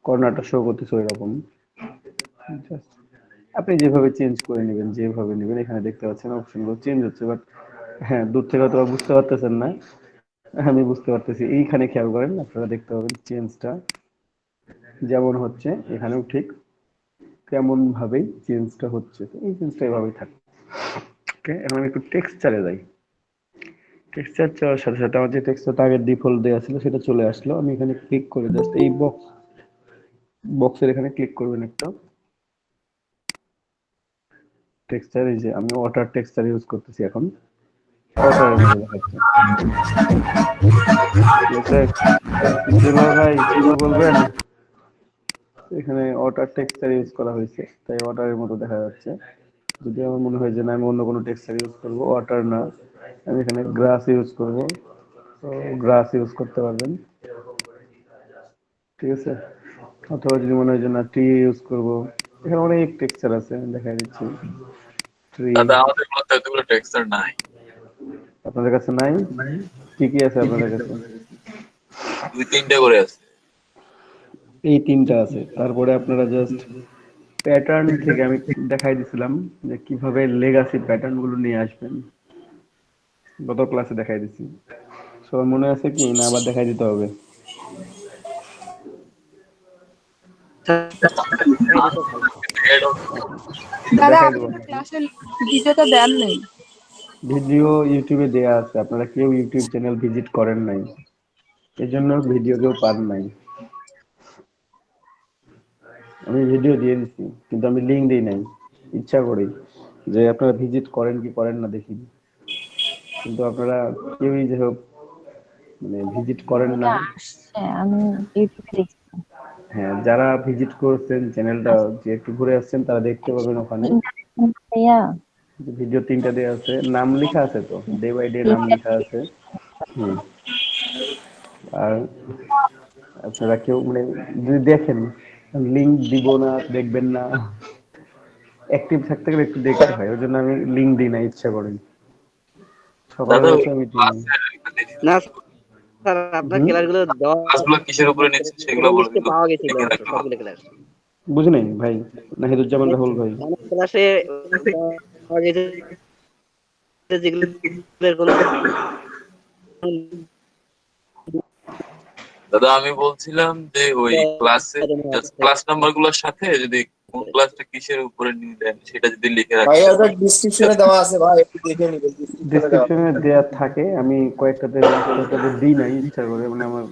কর্নারটা শো করতেছে এরকম। জাস্ট আপনি যেভাবে চেঞ্জ করে নেবেন, যেভাবে নেবেন, এখানে দেখতে পাচ্ছেন অপশনগুলো চেঞ্জ হচ্ছে, বাট হ্যাঁ দূর থেকে হয়তো বুঝতে পারতেছেন না, আমি বুঝতে পারতেছি। এইখানে খেয়াল করেন, আপনারা দেখতে পাবেন চেঞ্জটা যেমন হচ্ছে এখানেও ঠিক তেমন ভাবেই চেঞ্জটা হচ্ছে। তো এই চেঞ্জটা এভাবেই থাকে। ওকে, এখন আমি একটু টেক্সচারে যাই। টেক্সচার চাওয়ার সাথে সাথে আমার যে টেক্সচারটা আগে ডিফল্ট দেওয়া ছিল সেটা চলে আসলো। আমি এখানে ক্লিক করে জাস্ট এই বক্সের এখানে ক্লিক করবেন একটা টেক্সচার, এই যে আমি ওয়াটার টেক্সচার ইউজ করতেছি এখন, ওয়াটারের মধ্যে দেখাচ্ছে, ঠিক আছে। ভাই কিছু বলবেন? এখানে ওয়াটার টেক্সচার ইউজ করা হয়েছে, তাই ওয়াটারের মতো দেখা যাচ্ছে। যদি আমার মনে হয় যে না আমি অন্য কোনো টেক্সচার ইউজ করব, ওয়াটার না, আমি এখানে গ্রাস ইউজ করব, তো গ্রাস ইউজ করতে পারবেন, ঠিক আছে। অথবা যদি মনে হয় যে না ট্রি ইউজ করব, এখানে অনেক টেক্সচার আছে, দেখাই দিচ্ছি। ট্রি, দাদা আমাদের মধ্যে এতগুলো টেক্সচার নাই। আপনাদের কাছে নাই? কি কি আছে আপনাদের কাছে? 2-3টে করে আছে। এই তিনটা আছে। তারপরে আপনারা জাস্ট প্যাটার্ন থেকে আমি দেখাই দিছিলাম যে কিভাবে লেগাসি প্যাটার্ন গুলো নিয়ে আসবেন, গত ক্লাসে দেখাই দিছি। সবার মনে আছে কি, না আবার দেখাই দিতে হবে? দাদা দেখাই আপনি দেবো তো ক্লাসের ভিডিওটা দেন নাই। ভিডিও ইউটিউবে দেয়া আছে, আপনারা কেউ ইউটিউব চ্যানেল ভিজিট করেন নাই, এই জন্য ভিডিও কেউ পান নাই। আমি ভিডিও দিয়ে দিচ্ছি কিন্তু আমি লিঙ্ক দিই নাই, ইচ্ছা করি যে আপনারা ভিজিট করেন কি করেন না দেখি, কিন্তু আপনারা কেউই যে হোক মানে ভিজিট করেন না। এটা আসছে, আমি ইউটিউবে দেখছি। হ্যাঁ, যারা ভিজিট করছেন চ্যানেলটা, যে একটু ঘুরে আসছেন, তারা দেখতে পাবেন ওখানে ভাইয়া ভিডিও 3টা দেওয়া আছে, নাম লেখা আছে, তো ডে বাই ডে নাম লেখা আছে। হুম। আর আপনারা কেউ মানে যদি দেখেন, লিঙ্ক দিব না, দেখবেন না, অ্যাক্টিভ থাকতে গেলে একটু দেখতে হয়, ওই জন্য আমি লিঙ্ক দিই না ইচ্ছা করি, দাদা সকালে ওই আছে আমি দিই না। না স্যার, আপনার হুম, ক্লাসগুলো ক্লাসগুলো কিসের উপরে নিচ্ছেন সেগুলো বলে লিস্টে পাওয়া গেছিল লিখে অবশ্য রাখলে ভালো। সবগুলো ক্লাস। বুঝি নাই ভাই, নাহিদুজ্জামান রাহুল ভাই। অনেক ক্লাসে পাওয়া গেছে যেগুলোর কোনো দাদা আমি বলছিলাম যে ওই ক্লাসে ক্লাস নাম্বার গুলোর সাথে যদি কোন ক্লাসটা কিসের উপরে নিয়ে দেন সেটা যদি লিখে ভাই রাখতে ওটা ডিসক্রিপশনে দেওয়া আছে ভাই, একটু দেখে নিবেন, ডিসক্রিপশনে দেওয়া আছে। ডেসক্রিপশনে দেয়া থাকে, আমি কয়েকটাতে দিই নাই ইচ্ছা করে, মানে আমার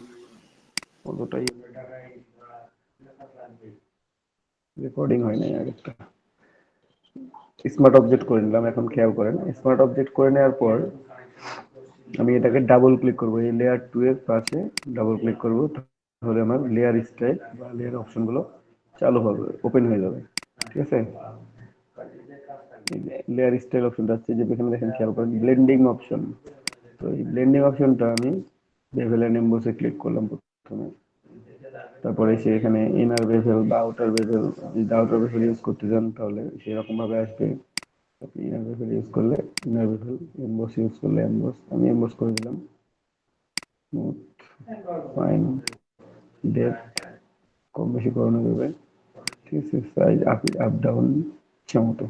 অতটাই রেকর্ডিং হয় নাই আরেকটা। স্মার্ট অবজেক্ট করে নিলাম, এখন খেয়াল করেন, স্মার্ট অবজেক্ট করে নেওয়ার পর আমি এটাকে ডাবল ক্লিক করব, এই লেয়ার 2 এর পাশে ডাবল ক্লিক করব, তাহলে আমার লেয়ার স্টাইল বা লেয়ার অপশন গুলো চালু হবে, ওপেন হয়ে যাবে। ঠিক আছে, লেয়ার স্টাইল অপশনটা আছে, যে এখানে দেখেন, খেয়াল করেন ব্লেন্ডিং অপশন। তো এই ব্লেন্ডিং অপশনটা আমি বেভেল এন্ড এমবোসে ক্লিক করলাম প্রথমে, তারপরে সে এখানে ইনার বেভেল বা আউটার বেভেল, যদি আউটার বেভেল ইউজ করতে চান তাহলে সেরকম ভাবে আসবে। আপনি ইনার বেভেল ইউজ করলে ইনার বেভেল, এমবোস ইউজ করলে এমবোস, আমি এমবোস করে দিলাম। স্মুথ, ফাইন, ডেপথ কম বেশি করানো যাবে। ঠিক আছে, সাইজ আপ আপ ডাউন ইচ্ছা মতো।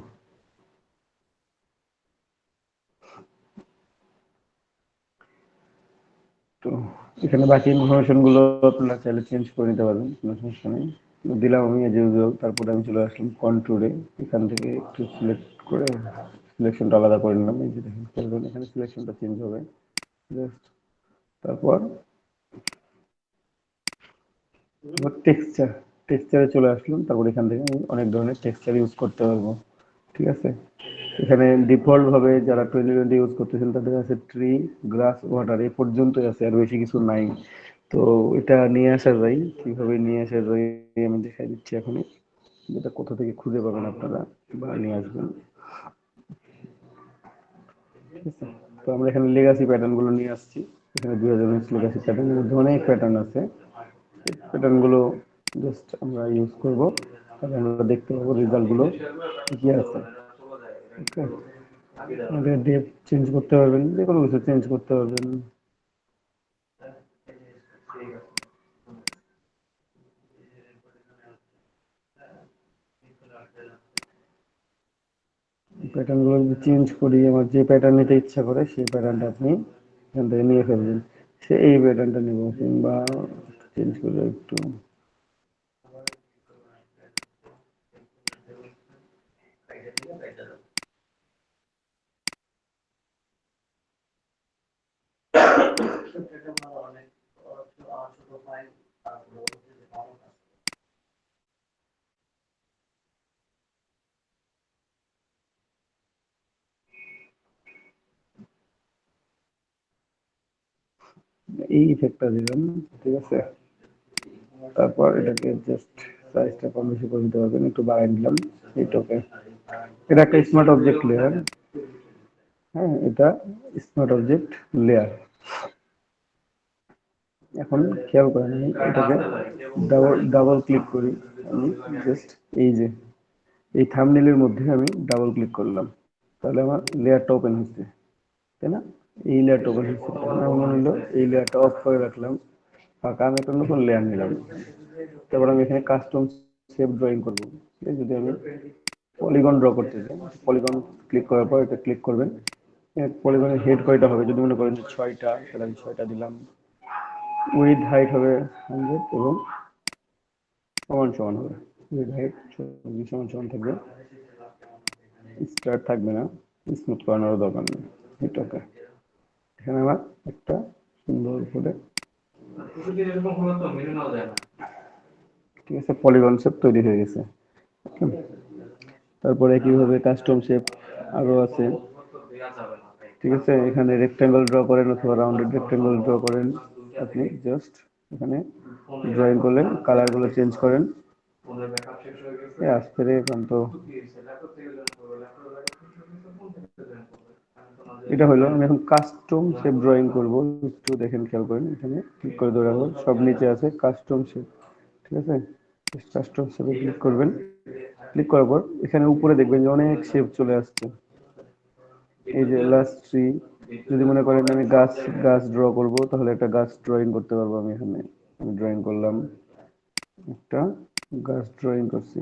তো এখানে বাকি ইনফরমেশন গুলো আপনারা চাইলে চেঞ্জ করে নিতে পারবেন, কোনো সমস্যা নেই। দিলাম আমি এজ ইউজুয়াল, তারপরে আমি চলে আসলাম কন্ট্রোলে, এখান থেকে একটু সিলেক্ট করে সিলেকশনটা আলাদা করে নিলাম, এই যে দেখেন, এখানে সিলেকশনটা চেঞ্জ হবে জাস্ট। তারপর টেক্সচার, টেক্সচারে চলে আসলাম, তারপর এখান থেকে আমি অনেক ধরনের টেক্সচার ইউজ করতে পারবো। ঠিক আছে, এখানে ডিফল্ট ভাবে যারা 2020 ইউজ করতেছেন তাদের আছে ট্রি, গ্রাস, ওয়াটার, এই পর্যন্তই আছে, আর বেশি কিছু নাই। তো এটা নিয়ে আসা যায়, কিভাবে নিয়ে আসা যায় আমি দেখাই দিচ্ছি এখন, যেটা কোথা থেকে খুঁজে পাবেন আপনারা বা নিয়ে আসবেন। ঠিক আছে, তো আমরা এখানে লেগাসি প্যাটার্ন গুলো নিয়ে আসছি, এখানে 2019 লেগাসি প্যাটার্নের মধ্যে অনেক প্যাটার্ন আছে, এই প্যাটার্ন গুলো জাস্ট আমরা ইউজ করব, তাহলে আমরা দেখতে পাবো রেজাল্ট গুলো কি আছে। ওকে, আমাদের ডেপ চেঞ্জ করতে পারবেন, যে কোনো কিছু চেঞ্জ করতে পারবেন। প্যাটার্ন গুলো যদি চেঞ্জ করি, আমার যে প্যাটার্ন নিতে ইচ্ছা করে সেই প্যাটার্নটা আপনি এখান থেকে নিয়ে ফেলবেন, সে এই প্যাটার্নটা নেব, কিংবা চেঞ্জ করলে একটু এই ইফেক্টটা দিলাম। ঠিক আছে, তারপর এটাকে জাস্ট সাইজটা কম বেশি করে দিতে পারবেন, একটু বাড়াই দিলাম এইটাকে। এটা একটা স্মার্ট অবজেক্ট লেয়ার। হ্যাঁ, এটা স্মার্ট অবজেক্ট লেয়ার। এখন খেয়াল করেন, আমি এটাকে ডাবল ডাবল ক্লিক করি, আমি জাস্ট এই যে এই থাম্বনেইলের মধ্যে আমি ডাবল ক্লিক করলাম, তাহলে আমার লেয়ারটা ওপেন হচ্ছে, তাই না? এই লেয়ারটা ওপেন হচ্ছে, এখন আমার মনে হলো এই লেয়ারটা অফ করে রাখলাম, ফাঁকা, আমি একটা নতুন লেয়ার নিলাম। তারপর আমি এখানে কাস্টম শেপ ড্রয়িং করবো। যদি আমি পলিগন ড্র করতে চাই, পলিগন ক্লিক করার পর এটা ক্লিক করবেন, পলিগনের হেড কয়টা হবে, যদি মনে করেন যে 6টা, তাহলে আমি 6টা দিলাম। উইথ হাইট হবে 100 এবং সমান সমান হবে, হাইট ছবি সমান সমান থাকবে, স্টার্ট থাকবে না, স্মুথ করানোর দরকার নেই। এটাকে এখানে আমার একটা সুন্দর করে ঠিক আছে পলিগন শেপ তৈরি হয়ে গেছে। তারপরে কিভাবে কাস্টম শেপ আরো আছে, ঠিক আছে। এখানে রেক্টেঙ্গল ড্র করেন অথবা রাউন্ডেড রেক্টেঙ্গল ড্র করেন, আপনি জাস্ট এখানে ড্রয়িং করলেন, কালার গুলো চেঞ্জ করেন। আসতে রে এখন তো এটা হলো, আমি এখন কাস্টম শেপ ড্রয়িং করব, একটু দেখেন খেয়াল করেন, এখানে ক্লিক করে ধরে রাখবেন, সব নিচে আছে কাস্টম শেপ, ঠিক আছে। কাস্টম শেপে ক্লিক করবেন, ক্লিক করার পর এখানে উপরে দেখবেন যে অনেক শেপ চলে আসছে। এই যে লাস্ট ট্রি, যদি মনে করেন আমি গাছ গাছ ড্র করব, তাহলে একটা গাছ ড্রয়িং করতে পারবো আমি এখানে। আমি ড্রয়িং করলাম, একটা গাছ ড্রয়িং করছি।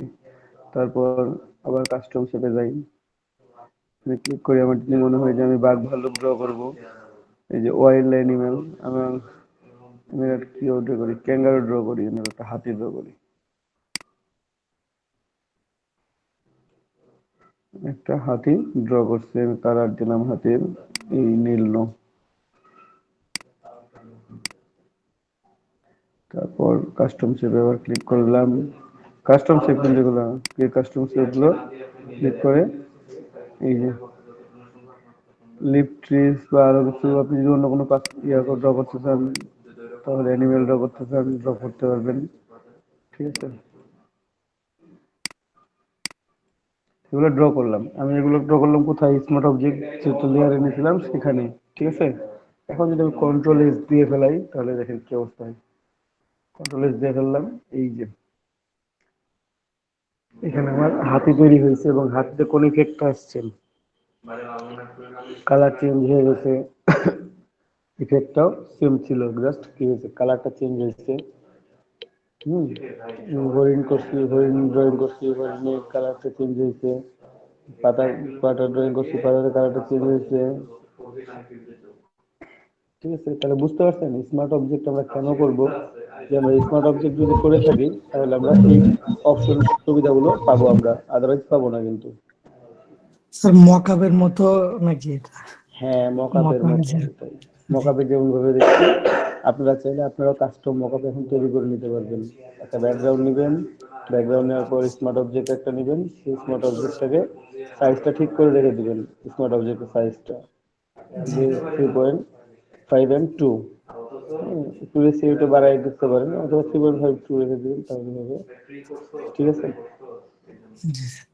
তারপর আবার কাস্টম শেপে যাই, ক্লিক করে আমার যদি মনে হয় যে আমি বাঘ ভাল্লুক ড্র করব, এই যে ওয়াইল্ড অ্যানিমেল, আমার আমি একটা কি ড্র করি, ক্যাঙ্গারু ড্র করি, আমি একটা হাতি ড্র করি, একটা হাতি ড্র করছি আমি, কালার দিলাম হাতির এই নীল নো। তারপর কাস্টম শেপ এবার ক্লিক করলাম, কাস্টম শেপ যেগুলো, কাস্টম শেপ গুলো ক্লিক করে এই যে লিফ ট্রিজ বা আরো কিছু, আপনি যদি অন্য কোনো ড্র করতে চান, তাহলে অ্যানিমেল ড্র করতে চান, ড্র করতে পারবেন, ঠিক আছে। এগুলো ড্র করলাম আমি, এগুলো ড্র করলাম কোথায়, স্মার্ট অবজেক্ট যেহেতু লেয়ারে নিয়েছিলাম সেখানে, ঠিক আছে। এখন যদি আমি কন্ট্রোল এস দিয়ে ফেলাই, তাহলে দেখেন কি অবস্থা হয়। কন্ট্রোল এস দিয়ে ফেললাম, এই যে এখানে আমার হাতি তৈরি হয়েছে এবং হাতিতে কোন ইফেক্ট আসছে, কালার চেঞ্জ হয়ে গেছে, ইফেক্টটাও সেম ছিল, জাস্ট কি হয়েছে কালারটা চেঞ্জ হয়েছে। হরিণ করছি, হরিণ ড্রয়িং করছি, হরিণের কালারটা চেঞ্জ হয়েছে, পাতা পাতা ড্রয়িং করছি, পাতার কালারটা চেঞ্জ হয়েছে, ঠিক আছে। তাহলে বুঝতে পারছেন স্মার্ট অবজেক্ট আমরা কেন করব, যে আমরা স্মার্ট অবজেক্ট যদি করে থাকি তাহলে আমরা এই অপশন সুবিধাগুলো পাবো, আমরা আদারওয়াইজ পাবো না কিন্তু। স্যার মকআপের মতো নাকি এটা? হ্যাঁ মকআপের মতো, এটাই মকআপে যেমন ভাবে দেখছি, আপনারা চাইলে আপনারাও কাস্টম মকআপ এখন তৈরি করে নিতে পারবেন। একটা ব্যাকগ্রাউন্ড নেবেন, ব্যাকগ্রাউন্ড নেওয়ার পর স্মার্ট অবজেক্ট একটা নেবেন, সেই স্মার্ট অবজেক্টটাকে সাইজটা ঠিক করে রেখে দিবেন, স্মার্ট অবজেক্টের সাইজটা যে 3.5 and 2, একটু বেশি একটু বাড়াই দিতে পারেন, অথবা 3.5 2 রেখে দিবেন, তাহলে হবে, ঠিক আছে। জি স্যার।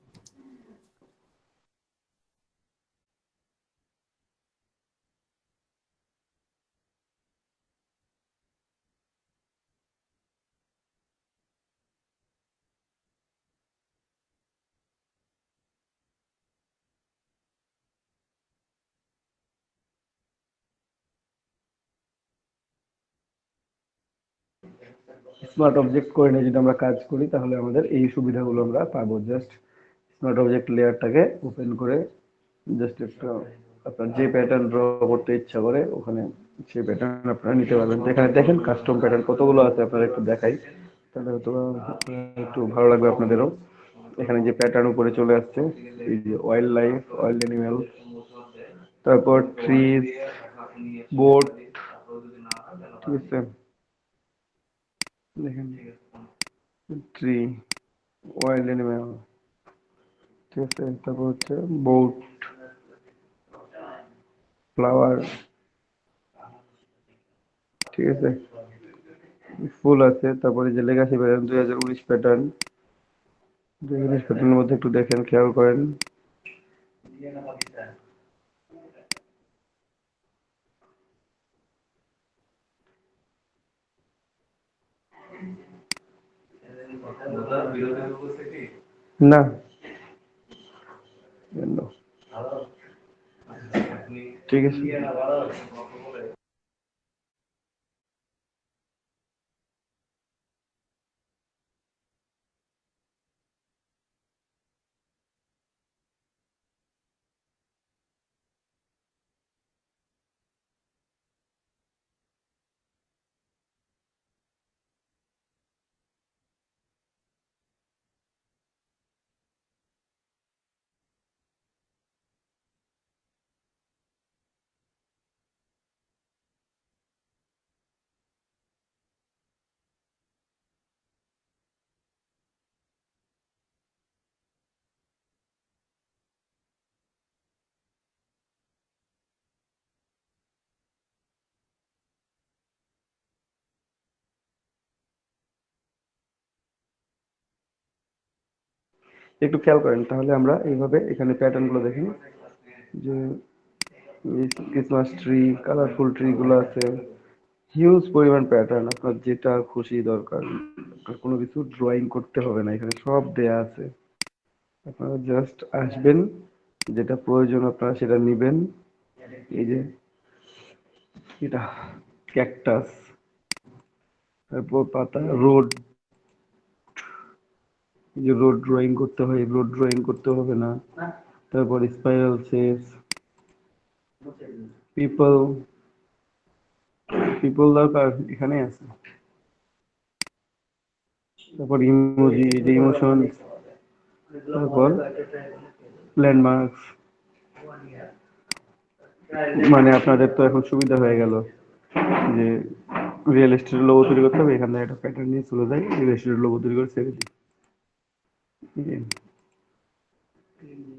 স্মার্ট অবজেক্ট করে নিয়ে যদি আমরা কাজ করি তাহলে আমাদের এই সুবিধাগুলো আমরা পাবো। জাস্ট স্মার্ট অবজেক্ট লেয়ারটাকে ওপেন করে জাস্ট একটা আপনার যে প্যাটার্ন ড্র করতে ইচ্ছা করে ওখানে সেই প্যাটার্ন আপনারা নিতে পারবেন। এখানে দেখেন কাস্টম প্যাটার্ন কতগুলো আছে, আপনারা একটু দেখাই, তাহলে হয়তো একটু ভালো লাগবে আপনাদেরও। এখানে যে প্যাটার্ন উপরে চলে আসছে, এই যে ওয়াইল্ড লাইফ, ওয়াইল্ড অ্যানিমেল, তারপর ট্রিজ, বোট, ঠিক আছে, দেখেন ট্রি, ওয়াইল্ড অ্যানিমেল, ঠিক আছে, তারপর হচ্ছে বোট, ফ্লাওয়ার, ঠিক আছে, ফুল আছে, তারপরে যে লেগাসি প্যাটার্ন 2019 প্যাটার্ন, 2019 প্যাটার্নের মধ্যে একটু দেখেন খেয়াল করেন, না ঠিক আছে। একটু খেয়াল করেন, তাহলে আমরা এইভাবে এখানে প্যাটার্ন গুলো দেখি যে ক্রিসমাস ট্রি, কালারফুল ট্রি গুলো আছে, হিউজ পরিমাণ প্যাটার্ন। আপনার যেটা খুশি দরকার, আপনার কোনো কিছু ড্রয়িং করতে হবে না, এখানে সব দেয়া আছে। আপনারা জাস্ট আসবেন, যেটা প্রয়োজন আপনারা সেটা নিবেন। এই যে এটা ক্যাকটাস, তারপর পাতা, রোড, যে রোড ড্রয়িং করতে হয়, রোড ড্রয়িং করতে হবে না। তারপর স্পাইরাল শেপস, পিপল, পিপল দরকার এখানে আছে। তারপর ইমোজি, যে ইমোশন, তারপর ল্যান্ডমার্কস। মানে আপনাদের তো এখন সুবিধা হয়ে গেল যে রিয়েল এস্টেটের লোগো তৈরি করতে হবে, এখান থেকে একটা প্যাটার্ন নিয়ে চলে যাই, রিয়েল এস্টেটের লোগো তৈরি করে ছেড়ে দিই।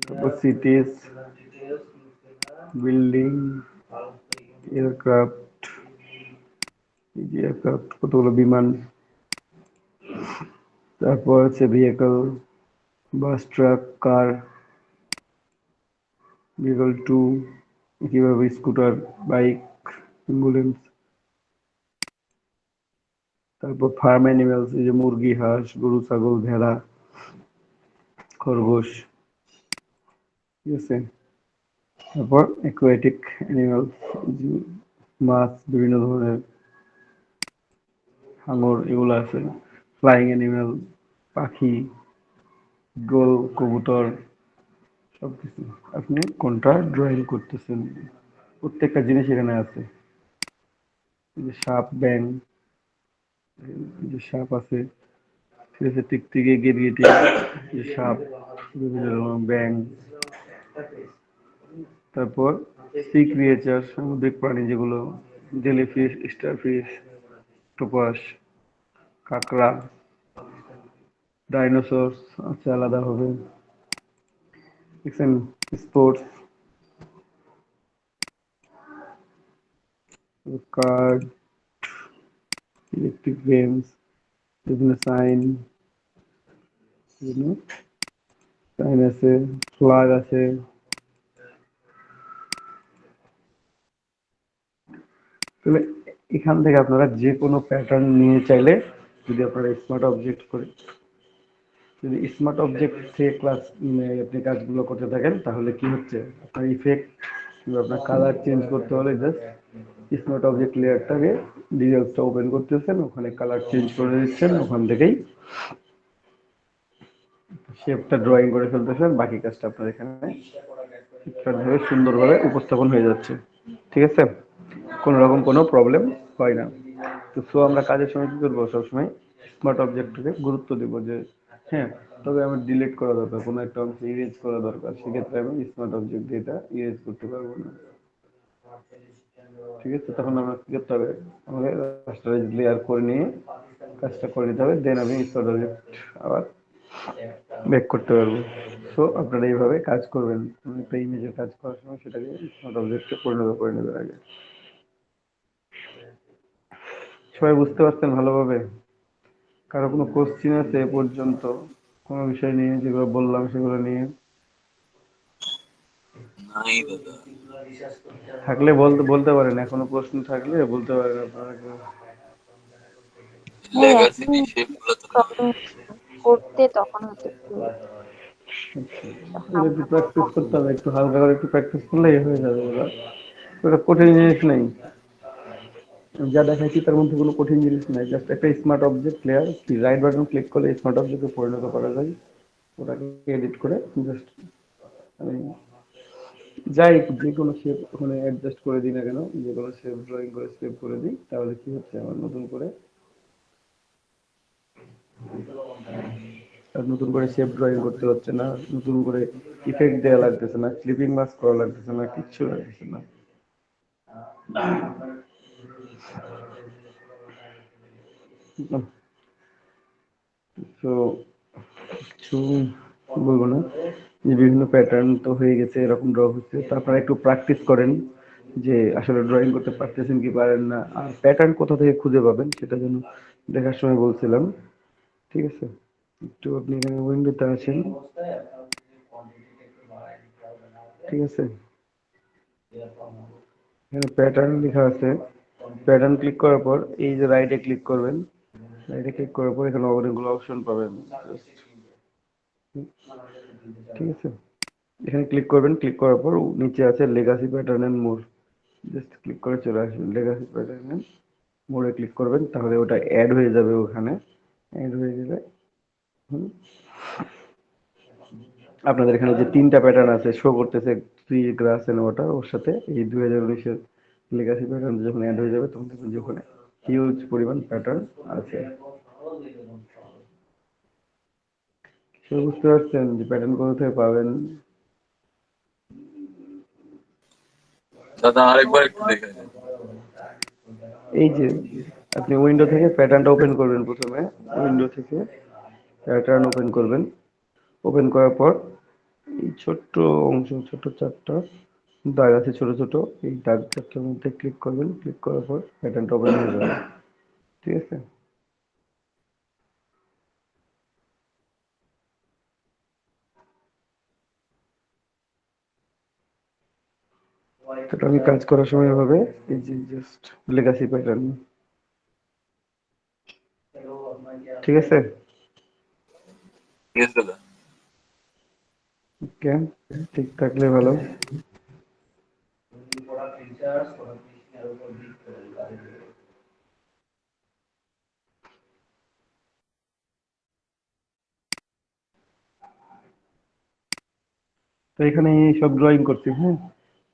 তারপর সিটিজ, বিল্ডিং, এয়ারক্রাফট, এয়ারক্রাফট কতগুলো বিমান, তারপর হচ্ছে ভেহিকল, বাস, ট্রাক, কার, ভেহিকল টু, কিভাবে স্কুটার, বাইক, অ্যাম্বুলেন্স। তারপর ফার্ম অ্যানিমেলস, এই যে মুরগি, হাঁস, গরু, ছাগল, ভেড়া, খরগোশ, ঠিক আছে। তারপর অ্যাকুয়াটিক অ্যানিমেলস, মাছ, বিভিন্ন ধরনের হাঙর, এগুলো আছে। ফ্লাইং অ্যানিমেল, পাখি, গোল, কবুতর, সবকিছু। আপনি কোনটা ড্রয়িং করতেছেন, প্রত্যেকটা জিনিস এখানে আছে। এই যে সাপ, ব্যাং, এই যে সাপ আছে, ঠিক আছে, টিকটিকি, গিরগিটি, এই যে সাপ, বিভিন্ন রকম ব্যাং। তারপর সি ক্রিয়েচার, সামুদ্রিক প্রাণী যেগুলো, জেলিফিশ, স্টারফিশ, অক্টোপাস, কাঁকড়া, ডাইনোসরস আছে আলাদা হবে, দেখছেন। স্পোর্টস, কার্ড, ইলেকট্রিক গেমস, বিভিন্ন সাইন, বিভিন্ন সাইন আছে, ফ্ল্যাগ আছে। তাহলে এখান থেকে আপনারা যে কোনো প্যাটার্ন নিয়ে চাইলে, যদি আপনারা স্মার্ট অবজেক্ট করে, যদি স্মার্ট অবজেক্ট থেকে ক্লাস আপনি কাজগুলো করতে থাকেন, তাহলে কি হচ্ছে, আপনার ইফেক্ট কিংবা আপনার কালার চেঞ্জ করতে হলে জাস্ট স্মার্ট অবজেক্ট লেয়ারটাকে, ডিটেলসটা ওপেন করতেছেন, ওখানে কালার চেঞ্জ করে দিচ্ছেন, ওখান থেকেই শেপটা ড্রয়িং করে ফেলতেছেন, বাকি কাজটা আপনার এখানে ঠিকঠাকভাবে সুন্দরভাবে উপস্থাপন হয়ে যাচ্ছে, ঠিক আছে। কোনো রকম কোনো প্রবলেম হয় না। তো সো আমরা কাজের সময় কি করবো, সবসময় স্মার্ট অবজেক্টকে গুরুত্ব দিব, যে হ্যাঁ, তবে আমার ডিলিট করা দরকার, কোনো একটা অংশ ইরেজ করা দরকার, সেক্ষেত্রে আমি স্মার্ট অবজেক্ট দিয়ে এটা ইরেজ করতে পারবো না, ঠিক আছে। তখন আমার কি করতে হবে, আমাকে রাস্টারাইজ লেয়ার করে নিয়ে কাজটা করে দিতে হবে, দেন আমি স্মার্ট অবজেক্ট আবার ব্যাক করতে পারবো। সো আপনারা এইভাবে কাজ করবেন, কোনো একটা ইমেজের কাজ করার সময় সেটাকে স্মার্ট অবজেক্টে পরিণত করে নেবেন আগে। সবাই বুঝতে পারছেন ভালোভাবে? কারো কোনো কোশ্চিন আছে এ পর্যন্ত কোনো বিষয় নিয়ে, যেগুলো বললাম সেগুলো নিয়ে? নাই দাদা। থাকলে বলতে বলতে পারেন, এখনো প্রশ্ন থাকলে বলতে পারেন আপনারা। হ্যাঁ লেগাসিটি এখন শেপ গুলো তো না। প্রবলেম করতে তখন হচ্ছে একটু তখন এটা একটু আমরা প্র্যাকটিস করতে হবে, একটু হালকা করে একটু প্র্যাকটিস করলেই হয়ে যাবে। ওটা কঠিন জিনিস নেই, যা দেখাচ্ছি তার মধ্যে কোনো কঠিন জিনিস নাই। জাস্ট একটা smart object layer, right button click করলে স্মার্ট অবজেক্টে পরিণত করা যায়। ওটাকে এডিট করে জাস্ট আমি যাই যে কোনো শেপ ওখানে অ্যাডজাস্ট করে দিই না কেন, যে কোনো শেপ ড্রয়িং করে সেভ করে দিই, তাহলে কি হচ্ছে, আমার নতুন করে শেপ ড্রয়িং করতে হচ্ছে না, নতুন করে ইফেক্ট দেওয়া লাগতেছে না, ক্লিপিং মাস্ক করা লাগতেছে না, কিচ্ছু লাগতেছে না। তো কিছু বলবো না, যে বিভিন্ন প্যাটার্ন তো হয়ে গেছে, এরকম ড্র হচ্ছে, তো আপনারা একটু প্র্যাকটিস করেন যে আসলে ড্রয়িং করতে পারতেছেন কি পারেন না, আর প্যাটার্ন কোথা থেকে খুঁজে পাবেন সেটা যেন দেখার সময় বলছিলাম, ঠিক আছে। একটু আপনি এখানে উইন্ডোতে আসেন, ঠিক আছে? এখানে প্যাটার্ন লেখা আছে, প্যাটার্ন ক্লিক করার পর এই যে রাইটে ক্লিক করবেন, রাইটে ক্লিক করার পর এখানে অনেকগুলো অপশন পাবেন, ঠিক আছে? এখানে ক্লিক করবেন, ক্লিক করার পর নিচে আছে legacy pattern and more, just click করে চলে আসবেন লেগাসি প্যাটার্ন এন্ড মোড়ে ক্লিক করবেন, তাহলে ওটা অ্যাড হয়ে যাবে, ওখানে অ্যাড হয়ে গেলে আপনাদের এখানে যে তিনটা প্যাটার্ন আছে শো করতেছে, ট্রি, গ্রাস এন্ড ওয়াটার, ওর সাথে এই 2019-এর লেগাসি প্যাটার্ন যখন অ্যাড হয়ে যাবে তখন দেখবেন যে ওখানে হিউজ পরিমাণ প্যাটার্ন আছে। কেউ বুঝতে পারছেন যে প্যাটার্ন কোথা থেকে পাবেন? দাদা আরেকবার একটু দেখে নিন। এই যে আপনি উইন্ডো থেকে প্যাটার্নটা ওপেন করবেন, প্রথমে উইন্ডো থেকে প্যাটার্ন ওপেন করবেন, ওপেন করার পর এই ছোট্ট অংশ, ছোট চারটা দাগ আছে ছোট ছোট, এই দাগ চারটার মধ্যে ক্লিক করবেন, ক্লিক করার পর প্যাটার্নটা ওপেন হয়ে যাবে, ঠিক আছে? তো আমি কাজ করার সময় হবে এই যে জাস্ট লেগাসি প্যাটার্ন, ঠিক আছে? ঠিক আছে দাদা। ওকে, ঠিক থাকলে ভালো। তো এখানে সব ড্রয়িং করছি, হ্যাঁ?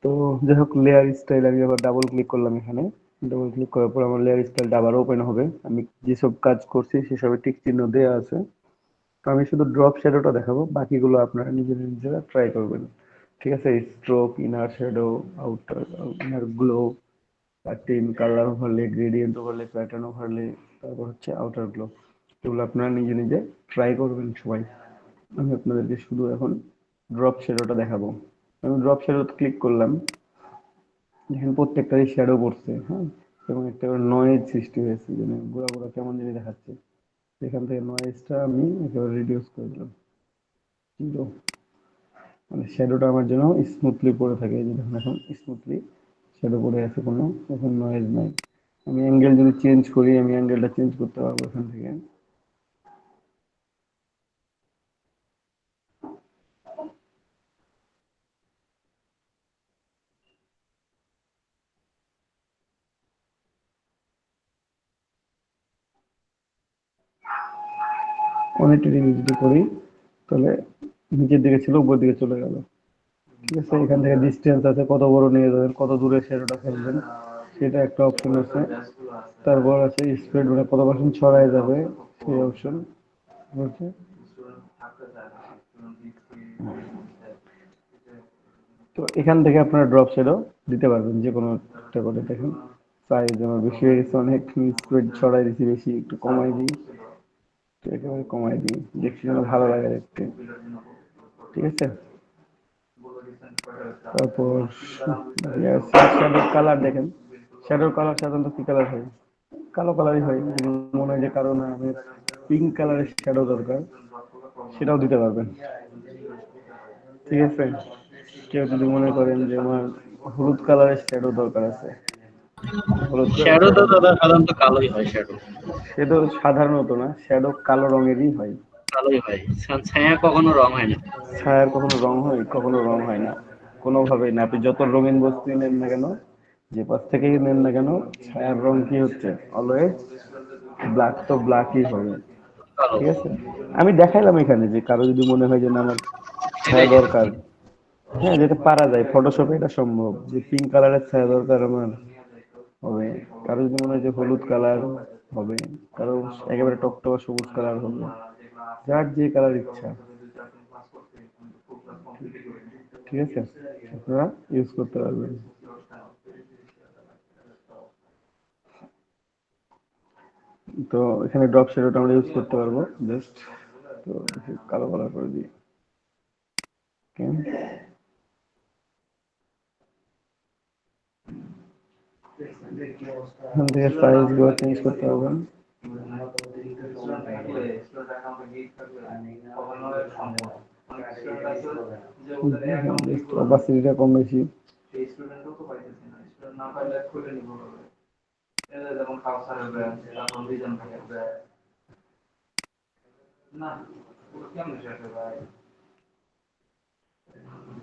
তো যাই হোক, লেয়ার স্টাইল আমি আবার ডাবল ক্লিক করলাম, এখানে ডাবল ক্লিক করার পর আমার লেয়ার স্টাইলটা আবার ওপেন হবে, আমি যেসব কাজ করছি সেসবের টিক চিহ্ন দেওয়া আছে। তো আমি শুধু ড্রপ শ্যাডোটা দেখাবো, বাকিগুলো আপনারা নিজেরা ট্রাই করবেন, ঠিক আছে? Stroke, inner shadow, outer, inner glow, cutting, colour overlay, gradient overlay, pattern overlay, তারপর হচ্ছে আউটার গ্লো, এগুলো আপনারা নিজে ট্রাই করবেন সবাই। আমি আপনাদেরকে শুধু এখন ড্রপ শ্যাডোটা দেখাবো। আমি ড্রপ শ্যাডোতে ক্লিক করলাম, এখানে প্রত্যেকটারই শ্যাডো পড়ছে, হ্যাঁ, এবং একটা নয়েজ সৃষ্টি হয়েছে, যেন গোড়া গোড়া কেমন জানি দেখাচ্ছে। এখান থেকে নয়েজটা আমি একেবারে রিডিউস করে দিলাম, জিরো, মানে শ্যাডোটা আমার জন্য স্মুথলি পড়ে থাকে, এই যে দেখুন এখন স্মুথলি শ্যাডো পড়ে আছে, কোনো এখন নয়েজ নাই। আমি অ্যাঙ্গেল যদি চেঞ্জ করি, আমি অ্যাঙ্গেলটা চেঞ্জ করতে পারবো এখান থেকে, অনেকটা যদি করি তাহলে নিচের দিকে ছিল উপর দিকে চলে গেল, ঠিক আছে? এখান থেকে ডিস্টেন্স আছে, কত বড় নিয়ে যাবেন, কত দূরে শ্যাডোটা ফেলবেন, সেটা একটা অপশন আছে। তারপর আছে স্প্রেড, মানে কত পার্সেন্ট ছড়ায় যাবে, সেই অপশন আছে। তো এখান থেকে আপনারা ড্রপ শ্যাডো দিতে পারবেন, যে কোনো একটা করে। দেখেন সাইজ আমার বেশি হয়ে গেছে অনেক, স্প্রেড ছড়াই দিচ্ছি বেশি, একটু কমাই দিই, তো একেবারে কমাই দিই, দেখছি যেন ভালো লাগে দেখতে, ঠিক আছে? তারপর শ্যাডোর কালার দেখেন, শ্যাডোর কালার সাধারণত কি কালার হয়? কালো কালারই হয়। যদি মনে হয় যে কারো না আমি পিঙ্ক কালারের শ্যাডো দরকার, সেটাও দিতে পারবেন, ঠিক আছে? কেউ যদি মনে করেন যে আমার হলুদ কালারের শ্যাডো দরকার আছে, হলুদ কালারের শ্যাডো তো শ্যাডো, দাদা সাধারণত কালোই হয়, শ্যাডো শ্যাডো সাধারণত না, শ্যাডো কালো রঙেরই হয়। কালোই হয়, ছায়া কখনো রং হয় না। ছায়ার কখনো রং হয়? কখনো রং হয় না, কোনোভাবেই না। আপনি যত রঙিন বস্তু নেন না কেন, যে পাশ থেকেই নেন না কেন, ছায়ার রং কি হচ্ছে? অলওয়েজ ব্ল্যাক, তো ব্ল্যাকই হবে, কালো। ঠিক আছে? আমি দেখাইলাম এখানে যে কারো যদি মনে হয় যে না আমার ছায়া দরকার, হ্যাঁ, যেটা পারা যায় ফটোশপে, এটা সম্ভব, যে পিঙ্ক কালারের ছায়া দরকার আমার, হবে। কারো যদি মনে হয় যে হলুদ কালার হবে, কারো একেবারে টকটকে সবুজ কালার হবে, যার যে কালার ইচ্ছা, ঠিক আছে? আপনারা ইউজ করতে পারবেন। তো এখানে ড্রপ শ্যাডোটা আমরা ইউজ করতে পারবো, জাস্ট তো কালো কালার করে দিই, ওকে? এখান থেকে সাইজ গুলো চেঞ্জ করতে পারবেন, অপাসিটিটা কম বেশি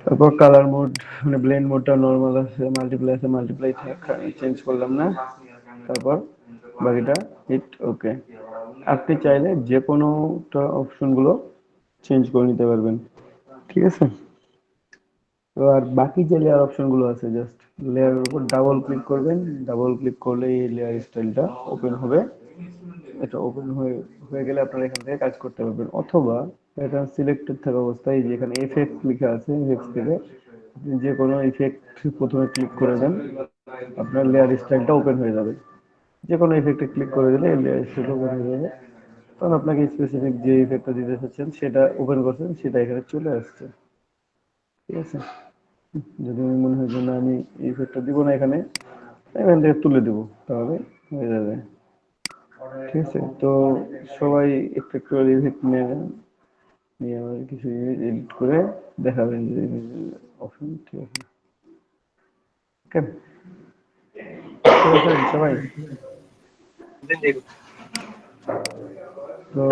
তারপর কালার মোড মানে ব্লেন্ড মোডটা নরমাল আছে, মাল্টিপ্লাই আছে, মাল্টিপ্লাই চেঞ্জ করলাম না। তারপর বাকিটা হিট ওকে। আপনি চাইলে যে কোনোটা অপশন গুলো চেঞ্জ করে নিতে পারবেন, ঠিক আছে। তো আর বাকি যে লেয়ার অপশন গুলো আছে জাস্ট লেয়ারের উপর ডাবল ক্লিক করবেন, ডাবল ক্লিক করলে এই লেয়ার স্টাইলটা ওপেন হবে। এটা ওপেন হয়ে হয়ে গেলে আপনারা এখান থেকে কাজ করতে পারবেন, অথবা এটা সিলেক্টেড থাকা অবস্থায় যে এখানে এফেক্ট লেখা আছে এফেক্ট থেকে আপনি যে কোনো ইফেক্ট প্রথমে ক্লিক করে দেন, আপনার লেয়ার স্টাইলটা ওপেন হয়ে যাবে। যে কোনো ইফেক্টে ক্লিক করে দিলে লেয়ার স্টাইল ওপেন হয়ে যাবে। তখন আপনাকে স্পেসিফিক যে ইফেক্টটা দিতে চাচ্ছেন সেটা ওপেন করছেন, সেটা এখানে চলে আসছে, ঠিক আছে। যদি আমি মনে হয় যে না আমি এই ইফেক্টটা দিব না এখানে, এখান থেকে তুলে দেবো, তাহলে হয়ে যাবে, ঠিক আছে। তো সবাই একটু একটু ইফেক্ট নিয়ে আমার কিছু এডিট করে দেখাবেন যে অপশন, ঠিক আছে। ওকে, ঠিক আছে সবাই। তো